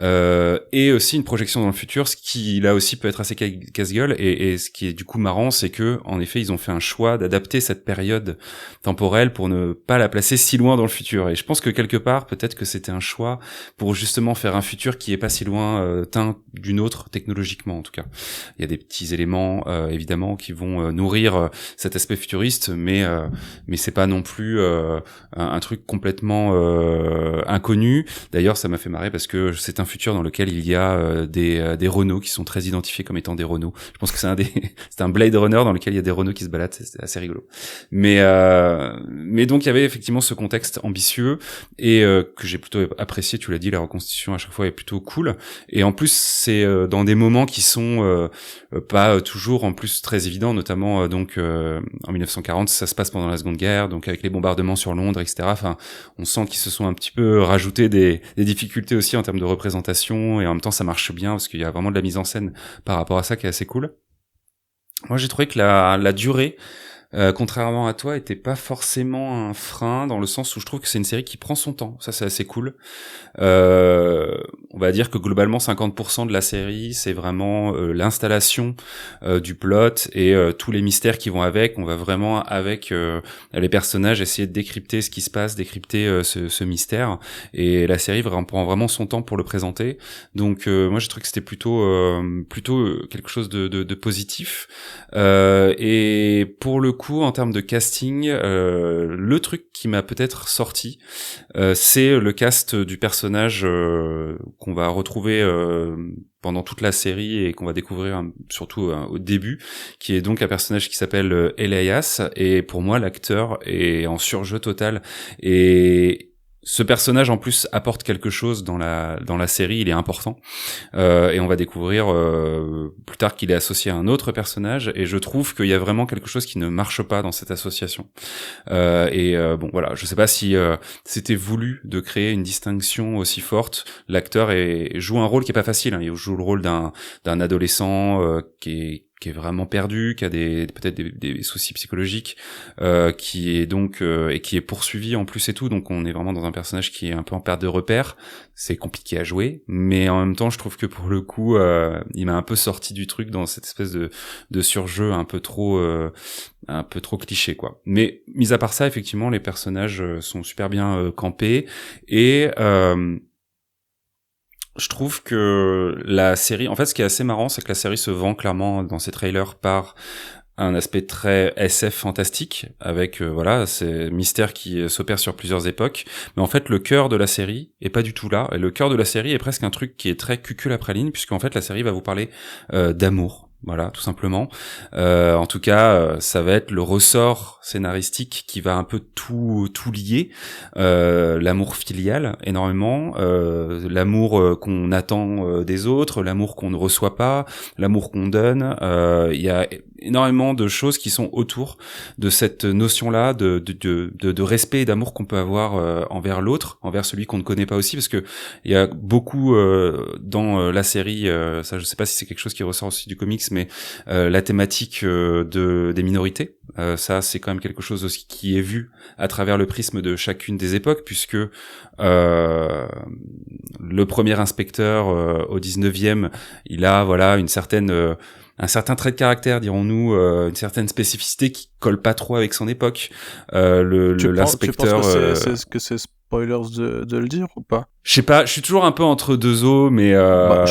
et aussi une projection dans le futur, ce qui là aussi peut être assez casse-gueule, et ce qui est du coup marrant, c'est que en effet ils ont fait un choix d'adapter cette période temporelle pour ne pas la placer si loin dans le futur, et je pense que quelque part peut-être que c'était un choix pour justement faire un futur qui est pas si lointain d'une autre, technologiquement en tout cas. Il y a des petits éléments évidemment qui vont nourrir cet aspect futuriste, mais c'est pas non plus un truc complètement inconnu. D'ailleurs, ça m'a fait marrer parce que c'est un futur dans lequel il y a des Renault qui sont très identifiés comme étant des Renault. Je pense que c'est c'est un Blade Runner dans lequel il y a des Renault qui se baladent, c'est assez rigolo. Mais donc il y avait effectivement ce contexte ambitieux et que j'ai plutôt apprécié. Tu l'as dit, la reconstitution à chaque fois est plutôt cool. Et en plus, c'est dans des moments qui sont pas toujours en plus très évidents, notamment donc en 1940, ça se passe pendant la Seconde Guerre, donc avec les bombardements sur Londres, etc. Enfin, on sent qu'ils se sont un petit peu rajouté des difficultés aussi en termes de représentation, et en même temps ça marche bien parce qu'il y a vraiment de la mise en scène par rapport à ça qui est assez cool. Moi j'ai trouvé que la durée, contrairement à toi, était pas forcément un frein, dans le sens où je trouve que c'est une série qui prend son temps. Ça, c'est assez cool. On va dire que globalement 50% de la série, c'est vraiment l'installation du plot et tous les mystères qui vont avec. On va vraiment avec les personnages essayer de décrypter ce qui se passe, décrypter ce mystère, et la série prend vraiment son temps pour le présenter. Donc moi j'ai trouvé que c'était plutôt quelque chose de positif, et pour le coup en termes de casting, le truc qui m'a peut-être sorti, c'est le cast du personnage qu'on va retrouver pendant toute la série et qu'on va découvrir surtout au début, qui est donc un personnage qui s'appelle Elias, et pour moi l'acteur est en surjeu total, et ce personnage en plus apporte quelque chose dans la série, il est important, et on va découvrir plus tard qu'il est associé à un autre personnage, et je trouve qu'il y a vraiment quelque chose qui ne marche pas dans cette association, bon voilà, je sais pas si c'était voulu de créer une distinction aussi forte. L'acteur joue un rôle qui est pas facile, hein. Il joue le rôle d'un adolescent qui est vraiment perdu, qui a peut-être des soucis psychologiques, qui est donc et qui est poursuivi en plus et tout, donc on est vraiment dans un personnage qui est un peu en perte de repère. C'est compliqué à jouer, mais en même temps je trouve que pour le coup il m'a un peu sorti du truc dans cette espèce de surjeu un peu trop cliché, quoi. Mais mis à part ça, effectivement les personnages sont super bien campés, et je trouve que la série, en fait, ce qui est assez marrant, c'est que la série se vend clairement dans ses trailers par un aspect très SF fantastique, avec ces mystères qui s'opèrent sur plusieurs époques, mais en fait le cœur de la série est pas du tout là, et le cœur de la série est presque un truc qui est très cucul après ligne, puisqu'en fait la série va vous parler d'amour. Voilà, tout simplement. En tout cas, ça va être le ressort scénaristique qui va un peu tout lier. L'amour filial, énormément. L'amour qu'on attend des autres, l'amour qu'on ne reçoit pas, l'amour qu'on donne. Il y a énormément de choses qui sont autour de cette notion-là de respect et d'amour qu'on peut avoir envers l'autre, envers celui qu'on ne connaît pas aussi, parce que il y a beaucoup dans la série, ça je sais pas si c'est quelque chose qui ressort aussi du comics, mais la thématique des minorités, ça c'est quand même quelque chose aussi qui est vu à travers le prisme de chacune des époques, puisque le premier inspecteur au 19e, il a un certain trait de caractère, dirons-nous, une certaine spécificité qui colle pas trop avec son époque. L'inspecteur. Tu penses que c'est spoilers de le dire ou pas? Je sais pas, je suis toujours un peu entre deux eaux, mais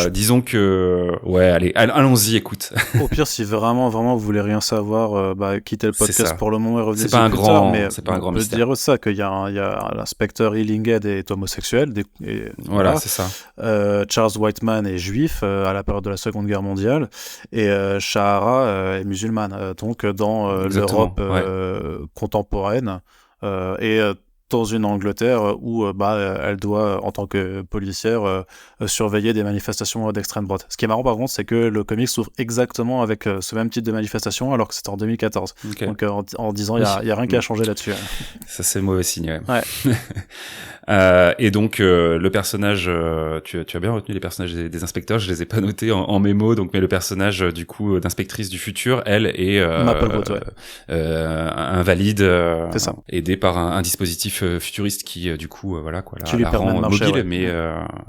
disons que ouais, allons-y, écoute. Au pire, si vraiment vous voulez rien savoir, quittez le podcast pour le moment et revenez. C'est pas un grand mystère. On peut dire ça, qu'il y a l'inspecteur Illinghead est homosexuel. Voilà, c'est ça. Charles Whiteman est juif à la période de la Seconde Guerre mondiale, et Shahara est musulmane. Donc dans l'Europe contemporaine, et dans une Angleterre où elle doit, en tant que policière, surveiller des manifestations d'extrême droite. Ce qui est marrant par contre, c'est que le comics s'ouvre exactement avec ce même type de manifestation, alors que c'était en 2014. Okay. Donc en 10 ans, il y a rien qui a changé là-dessus. Ça c'est mauvais signe. Ouais. Et donc le personnage, tu as bien retenu les personnages des inspecteurs, je les ai pas notés en mémo, donc mais le personnage du coup d'inspectrice du futur, elle est invalide, aidée par un dispositif futuriste qui du coup voilà quoi, la rend mobile, mais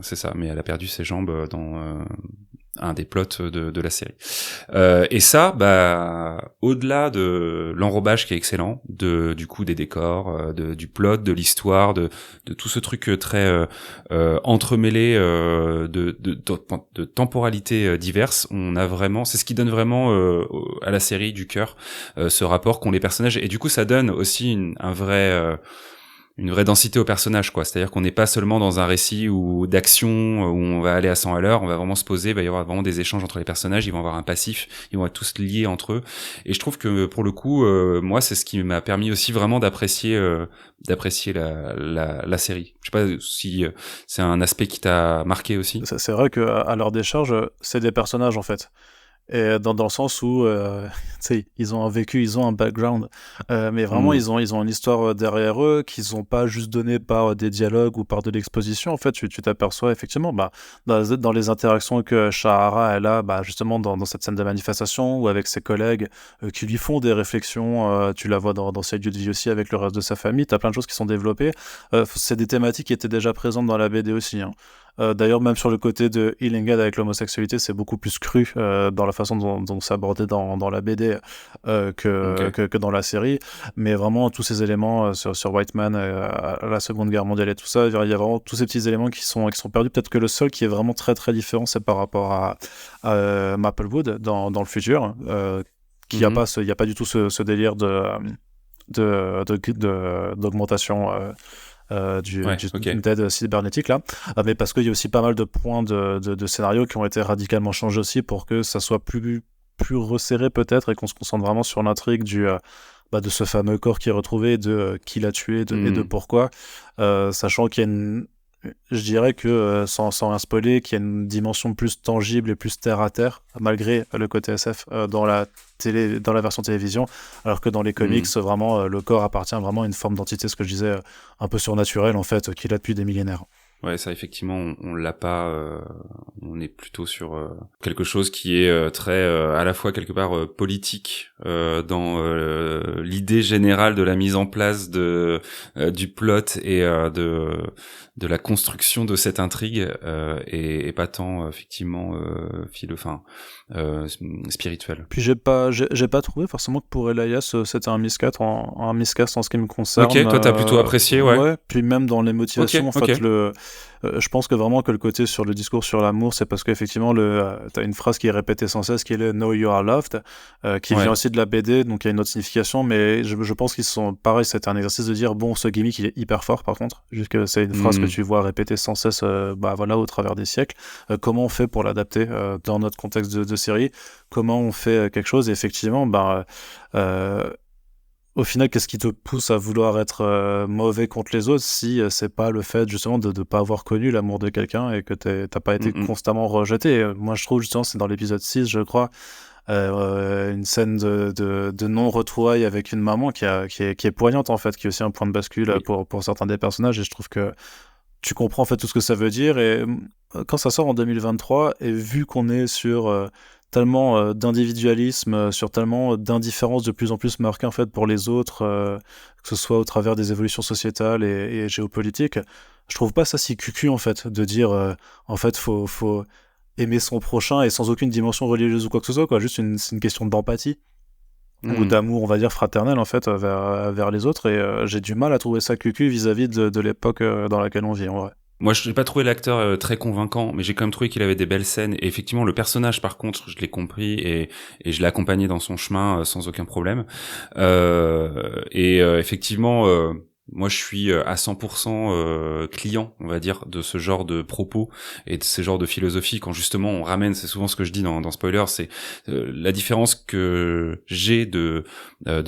c'est ça, mais elle a perdu ses jambes dans un des plots de la série. Et ça, au-delà de l'enrobage qui est excellent, du coup des décors, du plot, de l'histoire, de tout ce truc très entremêlé de temporalités diverses, on a vraiment, c'est ce qui donne vraiment à la série du cœur, ce rapport qu'ont les personnages, et du coup ça donne aussi une vraie densité au personnage, quoi. C'est-à-dire qu'on n'est pas seulement dans un récit d'action où on va aller à 100 à l'heure, on va vraiment se poser, il va y avoir vraiment des échanges entre les personnages, ils vont avoir un passif, ils vont être tous liés entre eux. Et je trouve que pour le coup, moi, c'est ce qui m'a permis aussi vraiment d'apprécier la série. Je sais pas si c'est un aspect qui t'a marqué aussi. C'est vrai que à leur décharge, c'est des personnages en fait. Et dans le sens où ils ont un vécu, ils ont un background, mais vraiment ils ont une histoire derrière eux qu'ils ont pas juste donné par des dialogues ou par de l'exposition. En fait, tu t'aperçois effectivement dans les interactions que Shahara elle a justement dans cette scène de manifestation ou avec ses collègues qui lui font des réflexions. Tu la vois dans ses lieux de vie aussi avec le reste de sa famille. T'as plein de choses qui sont développées. C'est des thématiques qui étaient déjà présentes dans la BD aussi, hein. D'ailleurs, même sur le côté de Healing Head avec l'homosexualité, c'est beaucoup plus cru dans la façon dont c'est abordé dans la BD que dans la série. Mais vraiment, tous ces éléments sur White Man, la Seconde Guerre mondiale et tout ça, il y a vraiment tous ces petits éléments qui sont perdus. Peut-être que le seul qui est vraiment très très différent, c'est par rapport à Maplewood dans le futur, qu'il y a pas du tout ce délire d'augmentation du dead cybernétique là, mais parce qu'il y a aussi pas mal de points de scénario qui ont été radicalement changés aussi pour que ça soit plus resserré peut-être et qu'on se concentre vraiment sur l'intrigue de ce fameux corps qui est retrouvé, de qui l'a tué et de pourquoi, sachant qu'il y a je dirais que sans rien spoiler, qu'il y a une dimension plus tangible et plus terre à terre malgré le côté SF dans la version télévision, alors que dans les comics vraiment le corps appartient vraiment à une forme d'entité, ce que je disais, un peu surnaturelle en fait, qu'il a depuis des millénaires. Ouais, ça effectivement, on l'a pas. On est plutôt sur quelque chose qui est très, à la fois quelque part politique dans l'idée générale de la mise en place du plot et de la construction de cette intrigue, et pas tant effectivement spirituel. Puis j'ai pas trouvé forcément que pour Elias c'était un miscast en ce qui me concerne. Ok, toi t'as plutôt apprécié, ouais. Ouais, puis même dans les motivations, fait, je pense que vraiment que le côté sur le discours sur l'amour, c'est parce qu'effectivement t'as une phrase qui est répétée sans cesse, qui est le Know You Are Loved, qui vient aussi de la BD, donc il y a une autre signification, mais je pense qu'ils sont pareil, c'était un exercice de dire bon, ce gimmick il est hyper fort par contre, juste que c'est une phrase que tu vois répéter sans cesse au travers des siècles. Comment on fait pour l'adapter dans notre contexte de série, comment on fait quelque chose, et effectivement au final, qu'est-ce qui te pousse à vouloir être mauvais contre les autres si c'est pas le fait justement de pas avoir connu l'amour de quelqu'un et que t'as pas été constamment rejeté. Moi je trouve justement, c'est dans l'épisode 6 je crois, une scène de non-retrouvailles avec une maman qui est poignante en fait, qui est aussi un point de bascule pour certains des personnages, et je trouve que tu comprends en fait tout ce que ça veut dire. Et quand ça sort en 2023, et vu qu'on est sur tellement d'individualisme, sur tellement d'indifférence de plus en plus marquée en fait pour les autres, que ce soit au travers des évolutions sociétales et géopolitiques, je trouve pas ça si cucu en fait de dire en fait faut aimer son prochain et sans aucune dimension religieuse ou quoi que ce soit, quoi. Juste c'est une question d'empathie ou d'amour, on va dire fraternel en fait vers les autres, et j'ai du mal à trouver ça cucu vis-à-vis de l'époque dans laquelle on vit en vrai. Moi, je n'ai pas trouvé l'acteur très convaincant, mais j'ai quand même trouvé qu'il avait des belles scènes. Et effectivement, le personnage, par contre, je l'ai compris et je l'ai accompagné dans son chemin sans aucun problème. Effectivement, moi, je suis à 100% client, on va dire, de ce genre de propos et de ce genre de philosophie. Quand justement on ramène, c'est souvent ce que je dis dans Spoiler, c'est la différence que j'ai de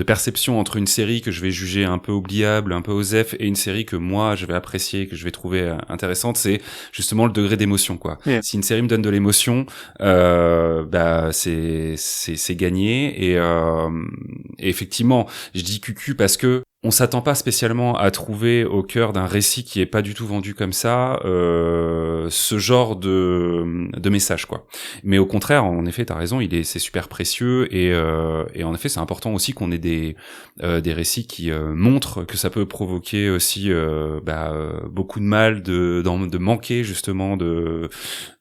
perception entre une série que je vais juger un peu oubliable, un peu osef, et une série que moi je vais apprécier, que je vais trouver intéressante, c'est justement le degré d'émotion, quoi. Yeah. Si une série me donne de l'émotion, c'est gagné. Et effectivement, je dis cucu parce que on s'attend pas spécialement à trouver au cœur d'un récit qui est pas du tout vendu comme ça ce genre de message, quoi. Mais au contraire, en effet, t'as raison, c'est super précieux et en effet, c'est important aussi qu'on ait des récits qui montrent que ça peut provoquer aussi beaucoup de mal, de manquer justement de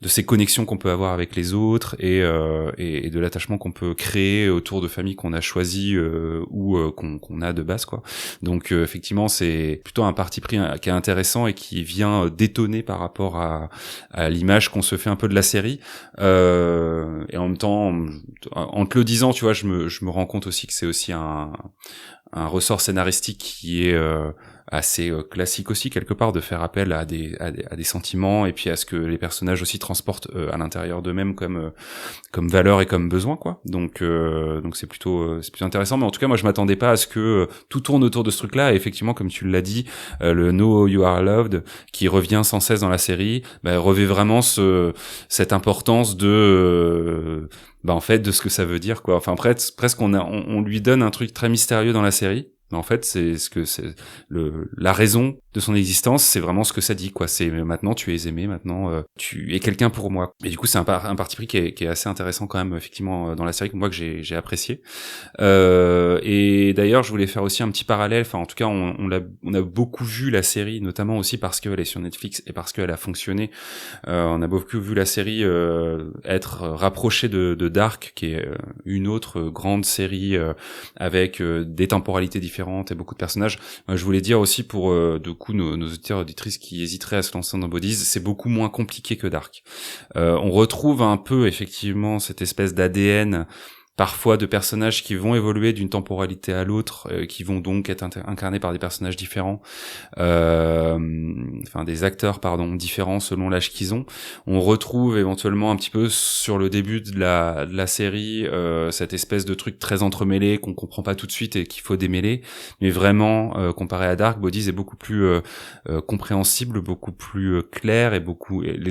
ces connexions qu'on peut avoir avec les autres et de l'attachement qu'on peut créer autour de familles qu'on a choisies ou qu'on a de base, quoi. Donc effectivement, c'est plutôt un parti pris qui est intéressant et qui vient détonner par rapport à l'image qu'on se fait un peu de la série. Et en même temps, en te le disant, tu vois, je me rends compte aussi que c'est aussi un ressort scénaristique qui est assez classique aussi, quelque part, de faire appel à des sentiments et puis à ce que les personnages aussi transportent à l'intérieur d'eux-mêmes comme valeur et comme besoin, quoi. Donc c'est plutôt intéressant. Mais en tout cas, moi, je m'attendais pas à ce que tout tourne autour de ce truc-là. Et effectivement, comme tu l'as dit, le Know You Are Loved, qui revient sans cesse dans la série, revêt vraiment cette importance de en fait, de ce que ça veut dire, quoi. Enfin, presque on lui donne un truc très mystérieux dans la série. Mais en fait, c'est la raison de son existence, c'est vraiment ce que ça dit, quoi. C'est maintenant tu es aimé, maintenant tu es quelqu'un pour moi. Et du coup, c'est un parti pris qui est assez intéressant quand même, effectivement, dans la série, que moi que j'ai apprécié. Et d'ailleurs, je voulais faire aussi un petit parallèle. Enfin, en tout cas, on a beaucoup vu la série, notamment aussi parce qu'elle est sur Netflix et parce qu'elle a fonctionné. On a beaucoup vu la série être rapprochée de Dark, qui est une autre grande série avec des temporalités différentes et beaucoup de personnages. Je voulais dire aussi pour du coup nos auditeurs et auditrices qui hésiteraient à se lancer dans Bodies, c'est beaucoup moins compliqué que Dark. On retrouve un peu effectivement cette espèce d'ADN parfois de personnages qui vont évoluer d'une temporalité à l'autre, qui vont donc être incarnés par des personnages différents, des acteurs différents selon l'âge qu'ils ont. On retrouve éventuellement un petit peu sur le début de la série cette espèce de truc très entremêlé qu'on comprend pas tout de suite et qu'il faut démêler, mais vraiment comparé à Dark, Bodies est beaucoup plus compréhensible, beaucoup plus clair et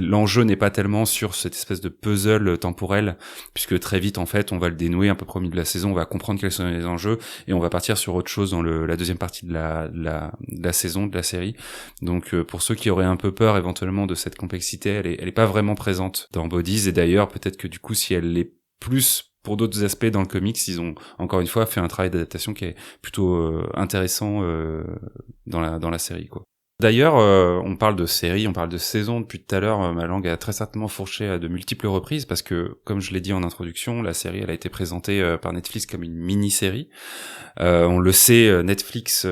l'enjeu n'est pas tellement sur cette espèce de puzzle temporel, puisque très vite en fait on va le dénouer un peu premier de la saison, on va comprendre quels sont les enjeux et on va partir sur autre chose dans la deuxième partie de la saison, de la série. Donc pour ceux qui auraient un peu peur éventuellement de cette complexité, elle est pas vraiment présente dans Bodies, et d'ailleurs peut-être que du coup si elle l'est plus pour d'autres aspects dans le comics, ils ont encore une fois fait un travail d'adaptation qui est plutôt intéressant dans la série, quoi. D'ailleurs, on parle de série, on parle de saison depuis tout à l'heure, ma langue a très certainement fourché à de multiples reprises parce que, comme je l'ai dit en introduction, la série elle a été présentée par Netflix comme une mini-série. On le sait, Netflix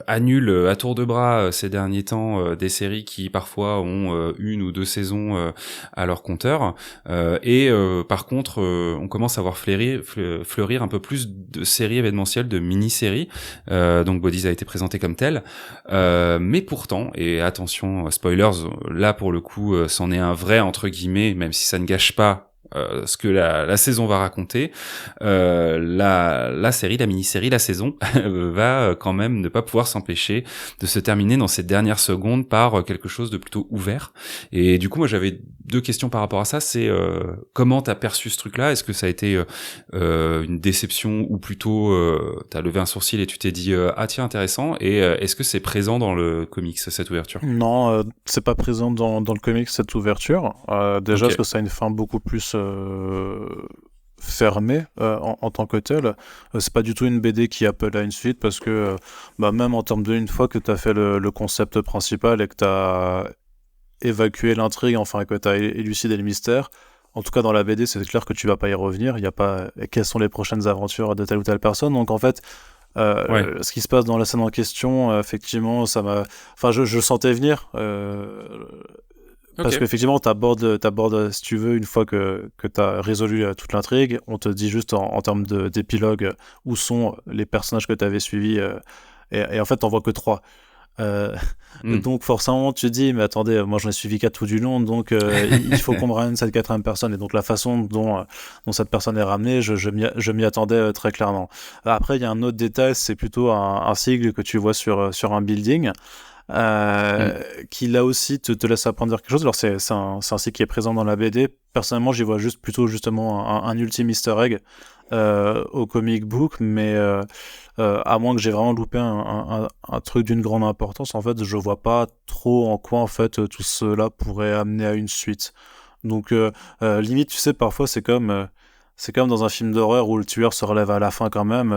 annule à tour de bras ces derniers temps des séries qui parfois ont une ou deux saisons à leur compteur, et par contre on commence à voir fleurir un peu plus de séries événementielles, de mini-séries. Donc Bodies a été présenté comme tel, mais pourtant, et attention, spoilers, là pour le coup c'en est un vrai entre guillemets, même si ça ne gâche pas ce que la saison va raconter, la série, la mini-série, la saison va quand même ne pas pouvoir s'empêcher de se terminer dans ces dernières secondes par quelque chose de plutôt ouvert. Et du coup, moi j'avais deux questions par rapport à ça. C'est comment t'as perçu ce truc-là? Est-ce que ça a été une déception, ou plutôt t'as levé un sourcil et tu t'es dit ah tiens, intéressant? Et est-ce que c'est présent dans le comics, cette ouverture? Non, c'est pas présent dans le comics, cette ouverture. Déjà parce que ça a une fin beaucoup plus fermé en tant que tel. C'est pas du tout une BD qui appelle à une suite, parce que même en termes une fois que tu as fait le concept principal et que tu as évacué l'intrigue, enfin que tu as élucidé le mystère, en tout cas dans la BD c'est clair que tu vas pas y revenir, il y a pas quelles sont les prochaines aventures de telle ou telle personne. Donc en fait ce qui se passe dans la scène en question, effectivement ça m'a, enfin je sentais venir, parce qu'effectivement, t'abordes, si tu veux, une fois que t'as résolu toute l'intrigue, on te dit juste en termes d'épilogue où sont les personnages que t'avais suivis, et en fait, t'en vois que 3. Donc forcément, tu te dis, mais attendez, moi j'en ai suivi 4 tout du long, donc il faut qu'on me ramène cette 4e personne. Et donc la façon dont cette personne est ramenée, je m'y attendais très clairement. Après, il y a un autre détail, c'est plutôt un sigle que tu vois sur un building. qui là aussi te laisse apprendre quelque chose. Alors c'est un cycle qui est présent dans la BD. Personnellement, j'y vois plutôt justement un ultime easter egg au comic book, mais à moins que j'ai vraiment loupé un truc d'une grande importance, en fait, je vois pas trop en quoi en fait tout cela pourrait amener à une suite. Donc limite, tu sais, parfois c'est comme dans un film d'horreur où le tueur se relève à la fin quand même,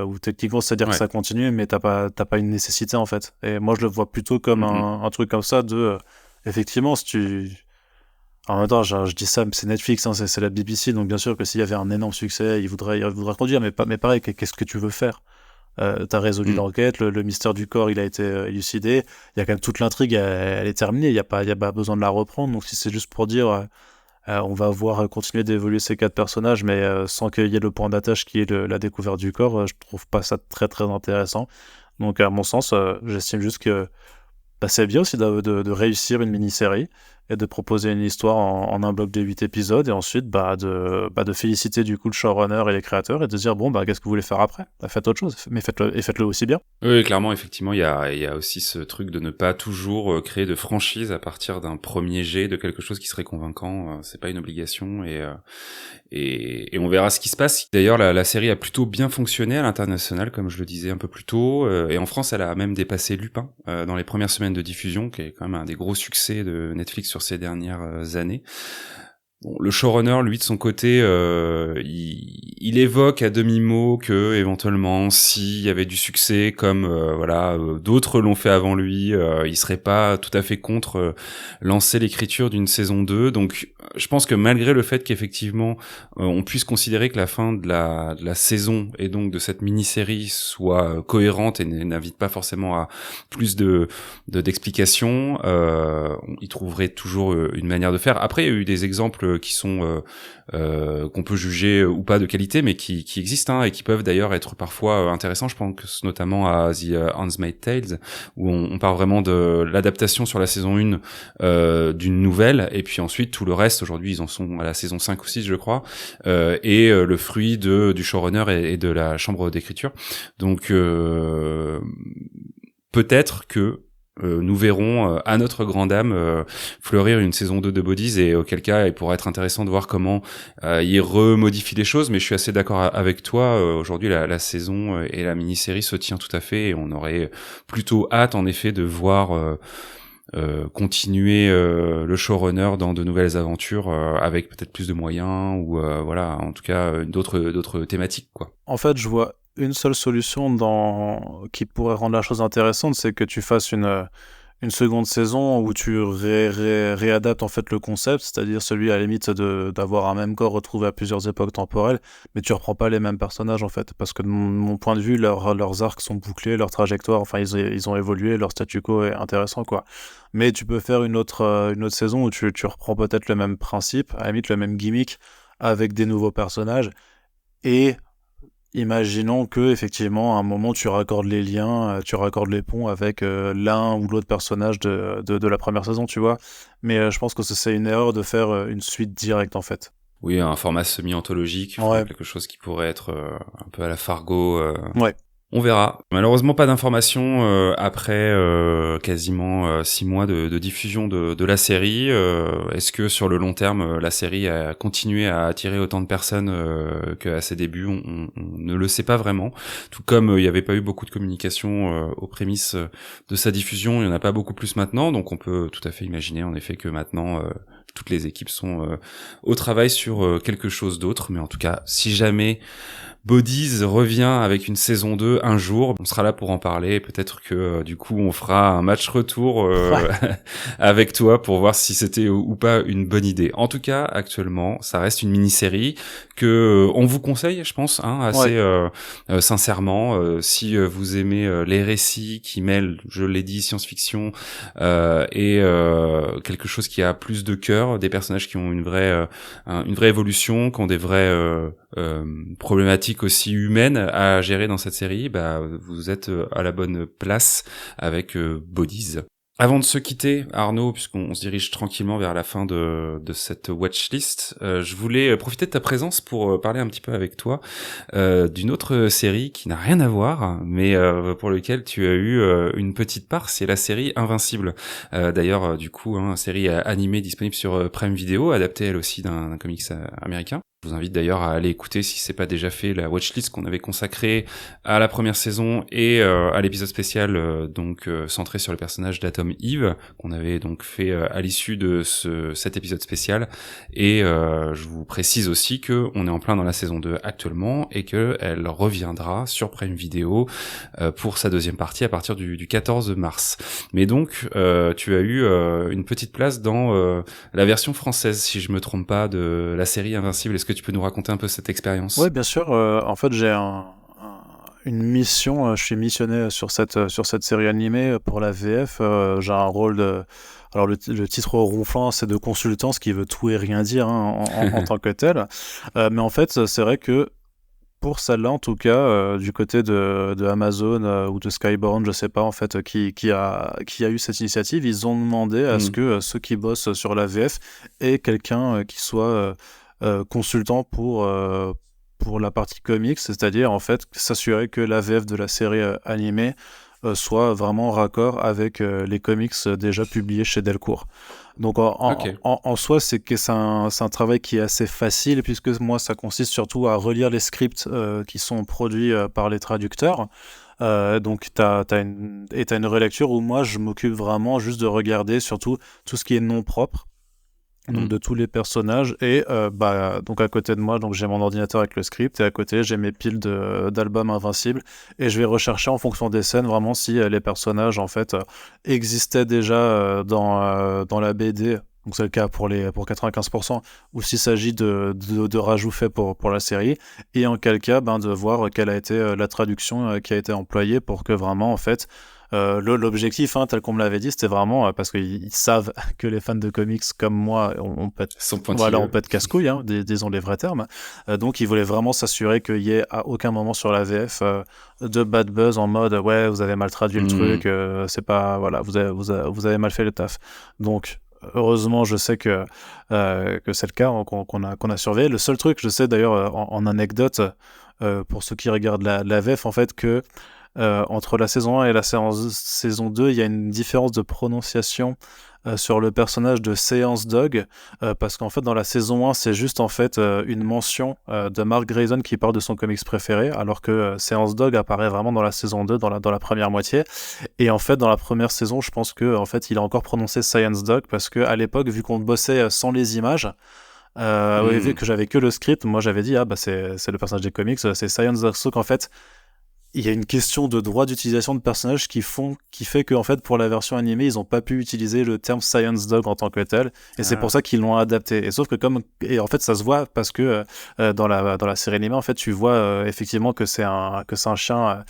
où techniquement c'est-à-dire que ça continue, mais t'as pas une nécessité en fait. Et moi je le vois plutôt comme un truc comme ça de effectivement si tu en même temps je dis ça, c'est Netflix, hein, c'est la BBC, donc bien sûr que s'il y avait un énorme succès, il voudrait conduire, mais pareil, qu'est-ce que tu veux faire? T'as résolu l'enquête, le mystère du corps il a été élucidé, il y a quand même toute l'intrigue, elle est terminée, il y a pas besoin de la reprendre, donc si c'est juste pour dire on va voir continuer d'évoluer ces 4 personnages, mais sans qu'il y ait le point d'attache qui est la découverte du corps, je trouve pas ça très très intéressant. Donc à mon sens, j'estime juste que c'est bien aussi de réussir une mini-série et de proposer une histoire en un bloc de 8 épisodes, et ensuite de féliciter du coup le showrunner et les créateurs et de dire bon qu'est-ce que vous voulez faire après, faites autre chose, mais faites-le aussi bien. Oui, clairement, effectivement, il y a aussi ce truc de ne pas toujours créer de franchise à partir d'un premier jet de quelque chose qui serait convaincant. C'est pas une obligation, et on verra ce qui se passe. D'ailleurs, la série a plutôt bien fonctionné à l'international, comme je le disais un peu plus tôt, et en France, elle a même dépassé Lupin dans les premières semaines de diffusion, qui est quand même un des gros succès de Netflix sur ces dernières années. Bon, le showrunner, lui, de son côté, il évoque à demi-mot que, éventuellement, s'il y avait du succès, comme d'autres l'ont fait avant lui, il serait pas tout à fait contre lancer l'écriture d'une saison 2. Donc, je pense que malgré le fait qu'effectivement, on puisse considérer que la fin de la saison et donc de cette mini-série soit cohérente et n'invite pas forcément à plus d'explications, il trouverait toujours une manière de faire. Après, il y a eu des exemples qui sont qu'on peut juger ou pas de qualité, mais qui existent, hein, et qui peuvent d'ailleurs être parfois intéressants. Je pense notamment à The Handmaid's Tale, où on part vraiment de l'adaptation sur la saison 1 d'une nouvelle, et puis ensuite tout le reste, aujourd'hui ils en sont à la saison 5 ou 6 je crois, et le fruit du showrunner et de la chambre d'écriture. Donc peut-être que nous verrons à notre grande dame fleurir une saison 2 de Bodies, et auquel cas il pourra être intéressant de voir comment il remodifie les choses. Mais je suis assez d'accord avec toi, aujourd'hui la saison et la mini-série se tient tout à fait, et on aurait plutôt hâte en effet de voir continuer le showrunner dans de nouvelles aventures avec peut-être plus de moyens, ou en tout cas d'autres thématiques, quoi. En fait, je vois une seule solution qui pourrait rendre la chose intéressante, c'est que tu fasses une seconde saison où tu réadaptes en fait le concept, c'est-à-dire celui à la limite d'avoir un même corps retrouvé à plusieurs époques temporelles, mais tu reprends pas les mêmes personnages en fait, parce que de mon point de vue, leurs arcs sont bouclés, leur trajectoire, enfin ils ont évolué, leur statu quo est intéressant quoi. Mais tu peux faire une autre saison où tu reprends peut-être le même principe, à la limite le même gimmick, avec des nouveaux personnages, et imaginons que effectivement à un moment tu raccordes les liens, tu raccordes les ponts avec l'un ou l'autre personnage de la première saison, tu vois. Mais je pense que c'est une erreur de faire une suite directe en fait. Oui, un format semi-anthologique, quelque chose qui pourrait être un peu à la Fargo. Ouais. On verra. Malheureusement, pas d'informations après quasiment 6 mois de diffusion de la série. Est-ce que sur le long terme, la série a continué à attirer autant de personnes qu'à ses débuts? On ne le sait pas vraiment. Tout comme il n'y avait pas eu beaucoup de communication aux prémices de sa diffusion, il n'y en a pas beaucoup plus maintenant. Donc on peut tout à fait imaginer en effet que maintenant toutes les équipes sont au travail sur quelque chose d'autre. Mais en tout cas, si jamais Bodies revient avec une saison 2 un jour, on sera là pour en parler. Peut-être que du coup on fera un match retour avec toi pour voir si c'était ou pas une bonne idée. En tout cas, actuellement, ça reste une mini-série que on vous conseille, je pense, assez sincèrement. Si vous aimez les récits qui mêlent, je l'ai dit, science-fiction et quelque chose qui a plus de cœur, des personnages qui ont une vraie évolution, qui ont des vraies problématiques aussi humaines à gérer dans cette série, vous êtes à la bonne place avec Bodies. Avant de se quitter, Arnaud, puisqu'on se dirige tranquillement vers la fin de cette watchlist, je voulais profiter de ta présence pour parler un petit peu avec toi d'une autre série qui n'a rien à voir, mais pour lequel tu as eu une petite part, c'est la série Invincible. D'ailleurs, du coup, série animée disponible sur Prime Video, adaptée elle aussi d'un comics américain. Je vous invite d'ailleurs à aller écouter, si c'est pas déjà fait, la watchlist qu'on avait consacrée à la première saison et à l'épisode spécial centré sur le personnage d'Atom Eve, qu'on avait donc fait à l'issue de cet épisode spécial. Et je vous précise aussi que on est en plein dans la saison 2 actuellement et que elle reviendra sur Prime Video pour sa deuxième partie à partir du 14 mars. Mais donc tu as eu une petite place dans la version française, si je me trompe pas, de la série Invincible. Est-ce que tu peux nous raconter un peu cette expérience ? Oui, bien sûr. En fait, j'ai une mission. Je suis missionné sur cette série animée pour la VF. J'ai un rôle de... Alors, le titre ronflant, c'est de consultant, ce qui veut tout et rien dire en tant que tel. Mais en fait, c'est vrai que pour celle-là, en tout cas, du côté de Amazon ou de Skybound, je sais pas en fait qui a eu cette initiative, ils ont demandé à ce que ceux qui bossent sur la VF aient quelqu'un qui soit consultant pour la partie comics, c'est-à-dire en fait s'assurer que la VF de la série animée soit vraiment raccord avec les comics déjà publiés chez Delcourt. Donc en soi, c'est un travail qui est assez facile, puisque moi ça consiste surtout à relire les scripts qui sont produits par les traducteurs. Donc t'as une relecture où moi je m'occupe vraiment juste de regarder surtout tout ce qui est non propre. Donc de tous les personnages et donc à côté de moi donc j'ai mon ordinateur avec le script et à côté j'ai mes piles d'albums Invincibles et je vais rechercher en fonction des scènes vraiment si les personnages en fait existaient déjà dans la BD, donc c'est le cas pour 95%, ou s'il s'agit de rajouts faits pour la série, et en quel cas de voir quelle a été la traduction qui a été employée pour que vraiment en fait l'objectif, tel qu'on me l'avait dit, c'était vraiment parce qu'ils savent que les fans de comics comme moi, on peut être casse-couille, disons les vrais termes. Donc ils voulaient vraiment s'assurer qu'il y ait à aucun moment sur la VF de bad buzz en mode ouais vous avez mal traduit le truc, c'est pas voilà vous avez mal fait le taf. Donc heureusement, je sais que c'est le cas qu'on a surveillé. Le seul truc, je sais d'ailleurs en anecdote pour ceux qui regardent la VF en fait que entre la saison 1 et la saison 2, il y a une différence de prononciation sur le personnage de Seance Dog, parce qu'en fait dans la saison 1 c'est juste en fait une mention de Mark Grayson qui parle de son comics préféré, alors que Seance Dog apparaît vraiment dans la saison 2 dans la première moitié. Et en fait dans la première saison je pense que en fait il a encore prononcé Science Dog, parce que à l'époque vu qu'on bossait sans les images, vu que j'avais que le script, moi j'avais dit c'est le personnage des comics, c'est Science Dog. Sauf qu'en fait il y a une question de droit d'utilisation de personnages qui fait que en fait pour la version animée ils ont pas pu utiliser le terme Science Dog en tant que tel, et c'est pour ça qu'ils l'ont adapté. Et sauf que et en fait ça se voit parce que dans la série animée en fait tu vois effectivement que c'est un chien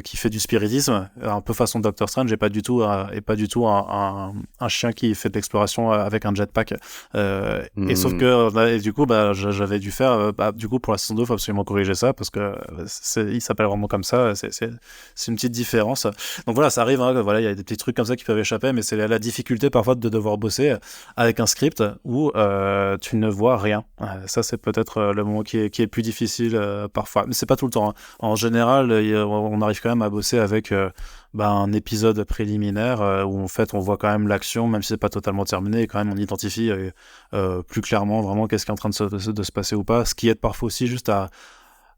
qui fait du spiritisme, un peu façon Doctor Strange, et pas du tout un chien qui fait de l'exploration avec un jetpack. Et sauf que et du coup j'avais dû faire du coup pour la saison 2 faut absolument corriger ça, parce que il s'appelle vraiment comme ça, c'est une petite différence. Donc voilà, ça arrive, voilà, il y a des petits trucs comme ça qui peuvent échapper, mais c'est la difficulté parfois de devoir bosser avec un script où tu ne vois rien. Ça c'est peut-être le moment qui est plus difficile parfois, mais c'est pas tout le temps. En général, on arrive quand même à bosser avec un épisode préliminaire où en fait on voit quand même l'action, même si c'est pas totalement terminé, et quand même on identifie plus clairement vraiment qu'est-ce qui est en train de se passer ou pas, ce qui aide parfois aussi juste à,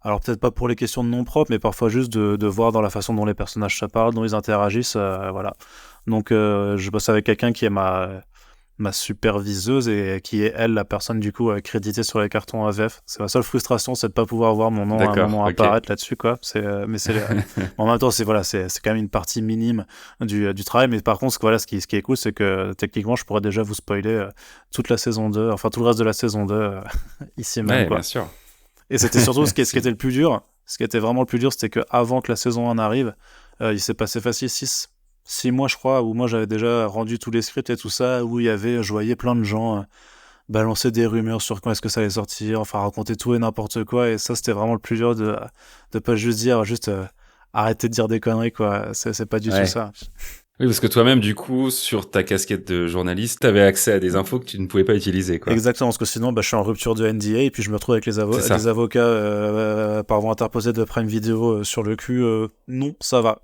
alors peut-être pas pour les questions de nom propre, mais parfois juste de voir dans la façon dont les personnages se parlent, dont ils interagissent, voilà. Donc je bosse avec quelqu'un qui est ma superviseuse et qui est elle la personne du coup créditée sur les cartons AVF. C'est ma seule frustration, c'est de pas pouvoir voir mon nom à un moment apparaître là-dessus, quoi. Mais c'est en même temps c'est quand même une partie minime du travail, mais par contre ce qui est cool, c'est que techniquement je pourrais déjà vous spoiler toute la saison 2, enfin tout le reste de la saison 2 ici même, quoi. Bien sûr. Et c'était surtout ce qui était le plus dur. Ce qui était vraiment le plus dur, c'était que avant que la saison 1 arrive, il s'est passé facile 6 mois, je crois, où moi j'avais déjà rendu tous les scripts et tout ça, où je voyais plein de gens balancer des rumeurs sur quand est-ce que ça allait sortir, enfin raconter tout et n'importe quoi, et ça c'était vraiment le plus dur de pas juste dire, arrêtez de dire des conneries, quoi, c'est pas du tout ça. Oui, parce que toi-même, du coup, sur ta casquette de journaliste, t'avais accès à des infos que tu ne pouvais pas utiliser, quoi. Exactement, parce que sinon, je suis en rupture de NDA et puis je me retrouve avec les avocats par voie interposée de Prime Video sur le cul. Non, ça va.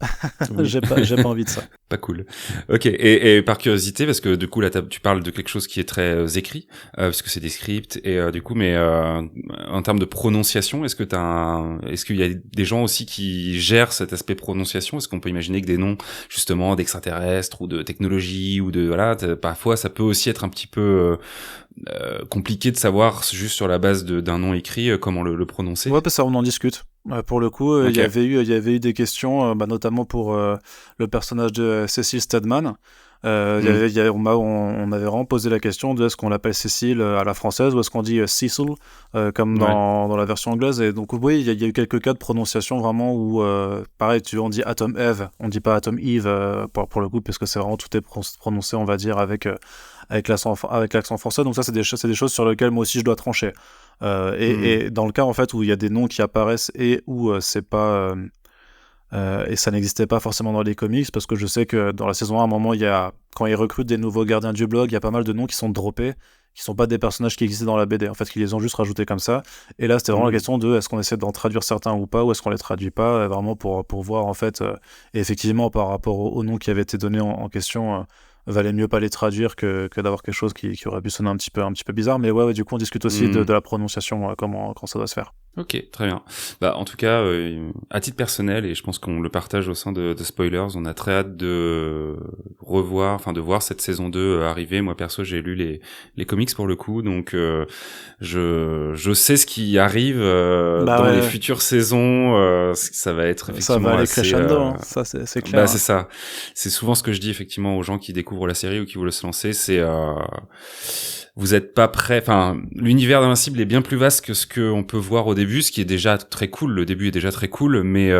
Oui. j'ai pas envie de ça. Pas cool. Ok, et par curiosité, parce que du coup, là, tu parles de quelque chose qui est très écrit, parce que c'est des scripts, et du coup, mais en termes de prononciation, est-ce qu'il y a des gens aussi qui gèrent cet aspect prononciation? Est-ce qu'on peut imaginer que des noms, justement, d'extraterrestres ou de technologie ou de voilà, parfois ça peut aussi être un petit peu compliqué de savoir juste sur la base d'un nom écrit comment le prononcer. Ouais, ça on en discute. Pour le coup, il y avait eu des questions, notamment pour le personnage de Cecil Stedman. On avait vraiment posé la question de est-ce qu'on l'appelle Cécile à la française ou est-ce qu'on dit Cecil comme dans la version anglaise. Et donc oui, il y a eu quelques cas de prononciation vraiment où pareil, on dit Atom Eve, on dit pas Atom Eve pour le coup, parce que c'est vraiment tout est prononcé, on va dire, avec l'accent français. Donc ça, c'est des choses sur lesquelles moi aussi je dois trancher. Et dans le cas en fait où il y a des noms qui apparaissent et où c'est pas et ça n'existait pas forcément dans les comics, parce que je sais que dans la saison 1, à un moment, quand ils recrutent des nouveaux gardiens du blog, il y a pas mal de noms qui sont droppés, qui sont pas des personnages qui existaient dans la BD, en fait, qui les ont juste rajoutés comme ça. Et là, c'était vraiment la question de est-ce qu'on essaie d'en traduire certains ou pas, ou est-ce qu'on les traduit pas, vraiment pour voir en fait. Et effectivement, par rapport aux noms qui avaient été donnés en question, valait mieux pas les traduire que d'avoir quelque chose qui aurait pu sonner un petit peu bizarre. Mais ouais, du coup, on discute aussi de la prononciation, quand ça doit se faire. Ok, très bien. En tout cas, à titre personnel, et je pense qu'on le partage au sein de Spoilers, on a très hâte de voir cette saison 2 arriver. Moi, perso, j'ai lu les comics pour le coup, donc je sais ce qui arrive dans les futures saisons. Ça va être effectivement ça va aller crescendo, ça c'est clair. C'est ça. C'est souvent ce que je dis effectivement aux gens qui découvrent la série ou qui veulent se lancer, c'est vous êtes pas prêts. Enfin, l'univers d'Invincible est bien plus vaste que ce que on peut voir au début, ce qui est déjà très cool. Le début est déjà très cool, mais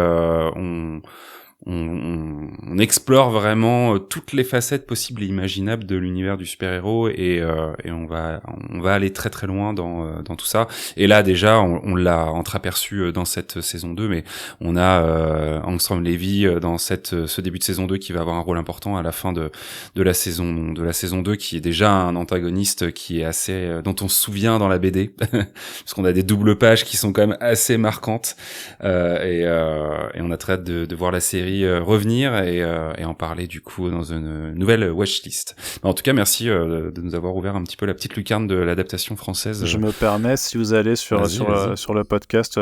on explore vraiment toutes les facettes possibles et imaginables de l'univers du super-héros et on va aller très très loin dans tout ça. Et là déjà on l'a entreaperçu dans cette saison 2, mais on a Angstrom Levy dans ce début de saison 2 qui va avoir un rôle important à la fin de la saison 2, qui est déjà un antagoniste qui est assez dont on se souvient dans la BD parce qu'on a des doubles pages qui sont quand même assez marquantes et on a très hâte de voir la série revenir et en parler du coup dans une nouvelle watchlist. En tout cas, merci de nous avoir ouvert un petit peu la petite lucarne de l'adaptation française. Je me permets, si vous allez sur le podcast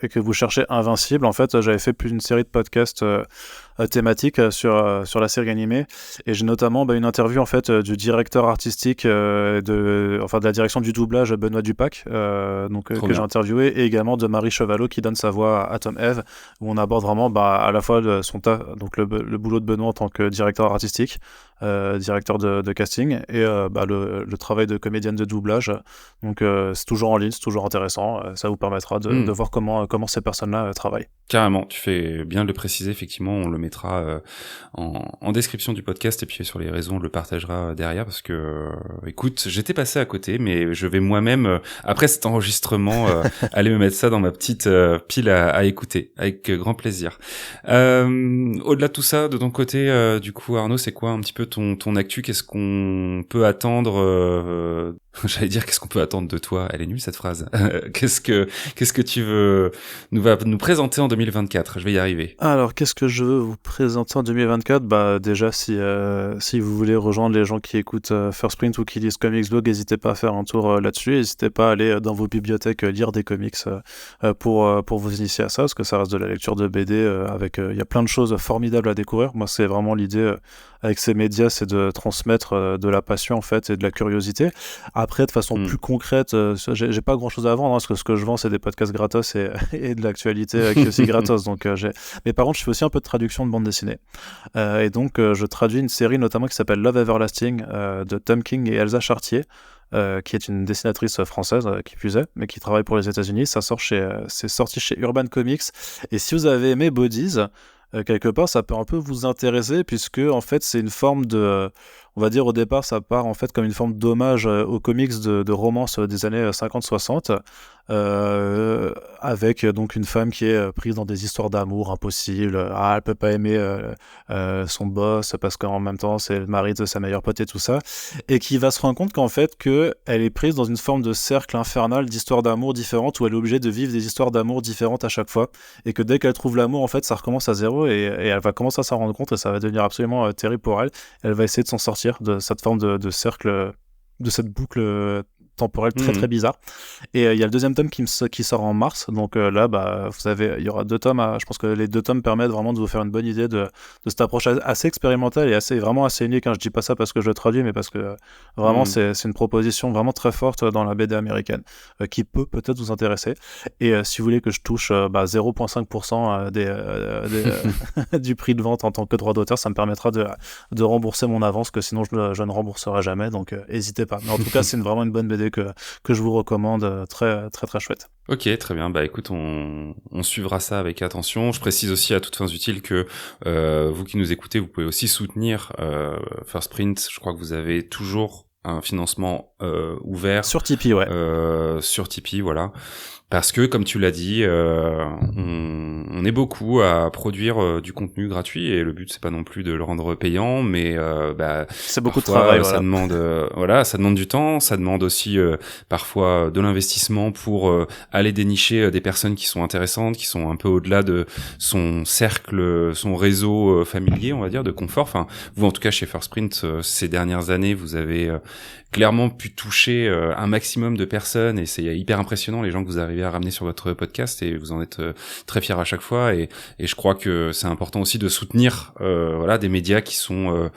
et que vous cherchez Invincible, en fait, j'avais fait une série de podcasts thématiques sur la série animée, et j'ai notamment une interview en fait du directeur artistique de la direction du doublage, Benoît Dupac, que j'ai interviewé, et également de Marie Chevalot qui donne sa voix à Atom Eve, où on aborde vraiment à la fois son taf, donc le boulot de Benoît en tant que directeur artistique, directeur de casting, et le travail de comédienne de doublage. Donc c'est toujours en ligne, c'est toujours intéressant, ça vous permettra de voir comment ces personnes-là travaillent. Carrément, tu fais bien de le préciser, effectivement, on le mettra en description du podcast, et puis sur les réseaux on le partagera derrière, parce que écoute, j'étais passé à côté, mais je vais moi-même après cet enregistrement aller me mettre ça dans ma petite pile à écouter avec grand plaisir. Au-delà de tout ça, de ton côté, du coup Arnaud, c'est quoi un petit peu ton actu? Qu'est-ce qu'on peut attendre j'allais dire qu'est-ce qu'on peut attendre de toi? Elle est nulle cette phrase. Qu'est-ce que tu veux nous présenter en 2024? Je vais y arriver. Alors, qu'est-ce que je veux vous présenter en 2024? Déjà, si vous voulez rejoindre les gens qui écoutent First Print ou qui lisent Comics Blog, n'hésitez pas à faire un tour là-dessus. N'hésitez pas à aller dans vos bibliothèques lire des comics pour vous initier à ça, parce que ça reste de la lecture de BD il y a plein de choses formidables à découvrir. Moi, c'est vraiment l'idée avec ces médias, c'est de transmettre de la passion en fait et de la curiosité. Après, de façon plus concrète, j'ai pas grand-chose à vendre, parce que ce que je vends, c'est des podcasts gratos et de l'actualité qui est aussi gratos. Donc, mais par contre, je fais aussi un peu de traduction de bande dessinée. Et donc, je traduis une série notamment qui s'appelle Love Everlasting de Tom King et Elsa Chartier, qui est une dessinatrice française qui plus est, mais qui travaille pour les États-Unis. C'est sorti chez Urban Comics. Et si vous avez aimé Bodies, quelque part, ça peut un peu vous intéresser, puisque en fait, c'est une forme de on va dire au départ, ça part en fait comme une forme d'hommage aux comics de romance des années 50-60. Avec donc une femme qui est prise dans des histoires d'amour impossibles. Elle peut pas aimer son boss parce qu'en même temps c'est le mari de sa meilleure pote et tout ça, et qui va se rendre compte qu'en fait elle est prise dans une forme de cercle infernal d'histoires d'amour différentes où elle est obligée de vivre des histoires d'amour différentes à chaque fois, et que dès qu'elle trouve l'amour en fait ça recommence à zéro, et elle va commencer à s'en rendre compte et ça va devenir absolument terrible pour elle. Elle va essayer de s'en sortir de cette forme de cercle, de cette boucle temporel très très bizarre. Et il y a le deuxième tome qui sort en mars, donc là vous avez, il y aura 2 tomes je pense que les 2 tomes permettent vraiment de vous faire une bonne idée de cette approche assez expérimentale et vraiment assez unique, hein. Je dis pas ça parce que je le traduis, mais parce que vraiment c'est une proposition vraiment très forte dans la BD américaine qui peut peut-être vous intéresser. Et si vous voulez que je touche 0,5% du prix de vente en tant que droit d'auteur, ça me permettra de rembourser mon avance, que sinon je ne rembourserai jamais, donc n'hésitez pas. Mais en tout cas c'est vraiment une bonne BD que je vous recommande, très très très chouette. Ok, très bien. Écoute, on suivra ça avec attention. Je précise aussi à toutes fins utiles que vous qui nous écoutez, vous pouvez aussi soutenir First Print. Je crois que vous avez toujours un financement ouvert sur Tipeee, ouais. Sur Tipeee, voilà. Parce que, comme tu l'as dit, on est beaucoup à produire du contenu gratuit, et le but c'est pas non plus de le rendre payant, mais c'est beaucoup de travail. Ça demande, ça demande du temps, ça demande aussi parfois de l'investissement pour aller dénicher des personnes qui sont intéressantes, qui sont un peu au-delà de son cercle, son réseau familier, on va dire, de confort. Enfin, vous en tout cas chez First Print, ces dernières années, vous avez clairement pu toucher un maximum de personnes, et c'est hyper impressionnant les gens que vous arrivez à ramener sur votre podcast, et vous en êtes très fiers à chaque fois, et je crois que c'est important aussi de soutenir des médias qui sont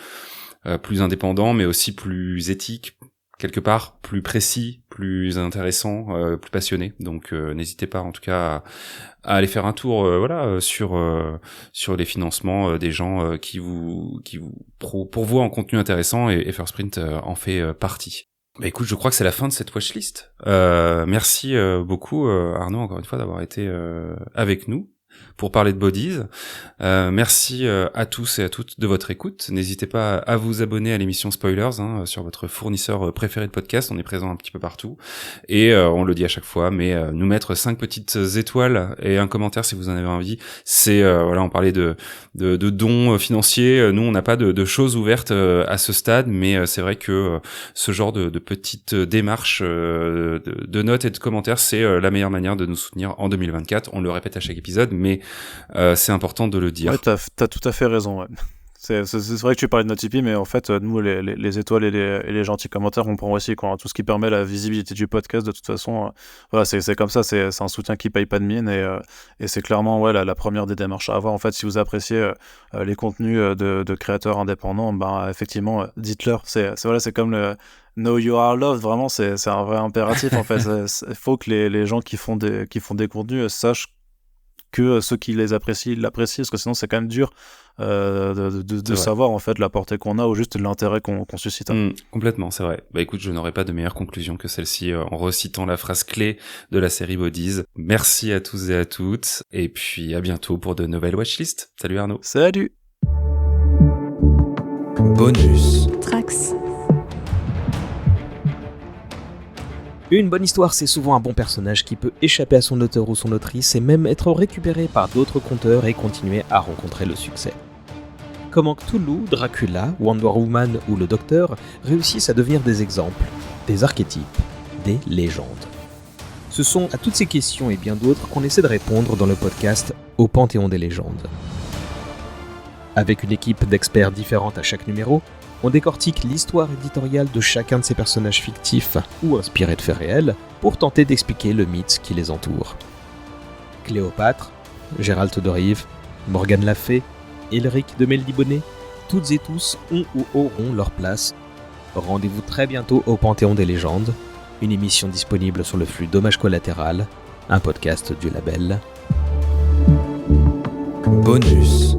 plus indépendants, mais aussi plus éthiques, quelque part plus précis, plus intéressants, plus passionnés. Donc n'hésitez pas en tout cas à aller faire un tour sur les financements des gens qui vous pourvoient en contenu intéressant, et First Print en fait partie. Écoute, je crois que c'est la fin de cette watchlist. Merci beaucoup Arnaud, encore une fois, d'avoir été avec nous pour parler de Bodies. Merci à tous et à toutes de votre écoute. N'hésitez pas à vous abonner à l'émission Spoilers sur votre fournisseur préféré de podcast. On est présent un petit peu partout, et on le dit à chaque fois, mais nous mettre 5 petites étoiles et un commentaire si vous en avez envie. C'est on parlait de dons financiers. Nous on n'a pas de choses ouvertes à ce stade, mais c'est vrai que ce genre de petites démarches de notes et de commentaires, c'est la meilleure manière de nous soutenir en 2024. On le répète à chaque épisode, mais c'est important de le dire. Ouais, t'as tout à fait raison, ouais. C'est vrai que tu parlais de notre Tipeee, mais en fait, nous, les étoiles et les gentils commentaires, on prend aussi, quoi. Tout ce qui permet la visibilité du podcast, de toute façon, c'est comme ça, c'est un soutien qui paye pas de mine, et c'est clairement la première des démarches à avoir. En fait, si vous appréciez les contenus de créateurs indépendants, effectivement, dites-leur. C'est comme le Know You Are Loved, vraiment, c'est un vrai impératif, en fait. Il faut que les gens qui font des contenus sachent que ceux qui les apprécient l'apprécient, parce que sinon c'est quand même dur de savoir en fait la portée qu'on a, ou juste l'intérêt qu'on suscite. Complètement, c'est vrai. Écoute, je n'aurais pas de meilleure conclusion que celle-ci en recitant la phrase clé de la série Bodies. Merci à tous et à toutes, et puis à bientôt pour de nouvelles watchlists. Salut Arnaud. Salut. Bonus Trax. Une bonne histoire, c'est souvent un bon personnage qui peut échapper à son auteur ou son autrice et même être récupéré par d'autres conteurs et continuer à rencontrer le succès. Comment Cthulhu, Dracula, Wonder Woman ou le Docteur réussissent à devenir des exemples, des archétypes, des légendes. Ce sont à toutes ces questions et bien d'autres qu'on essaie de répondre dans le podcast Au Panthéon des légendes. Avec une équipe d'experts différente à chaque numéro, on décortique l'histoire éditoriale de chacun de ces personnages fictifs ou inspirés de faits réels pour tenter d'expliquer le mythe qui les entoure. Cléopâtre, Gérald de Rive, Morgane la Fée, Elric de Meldibonnet, toutes et tous ont ou auront leur place. Rendez-vous très bientôt au Panthéon des légendes, une émission disponible sur le flux Dommage Collatéral, un podcast du label Bonus.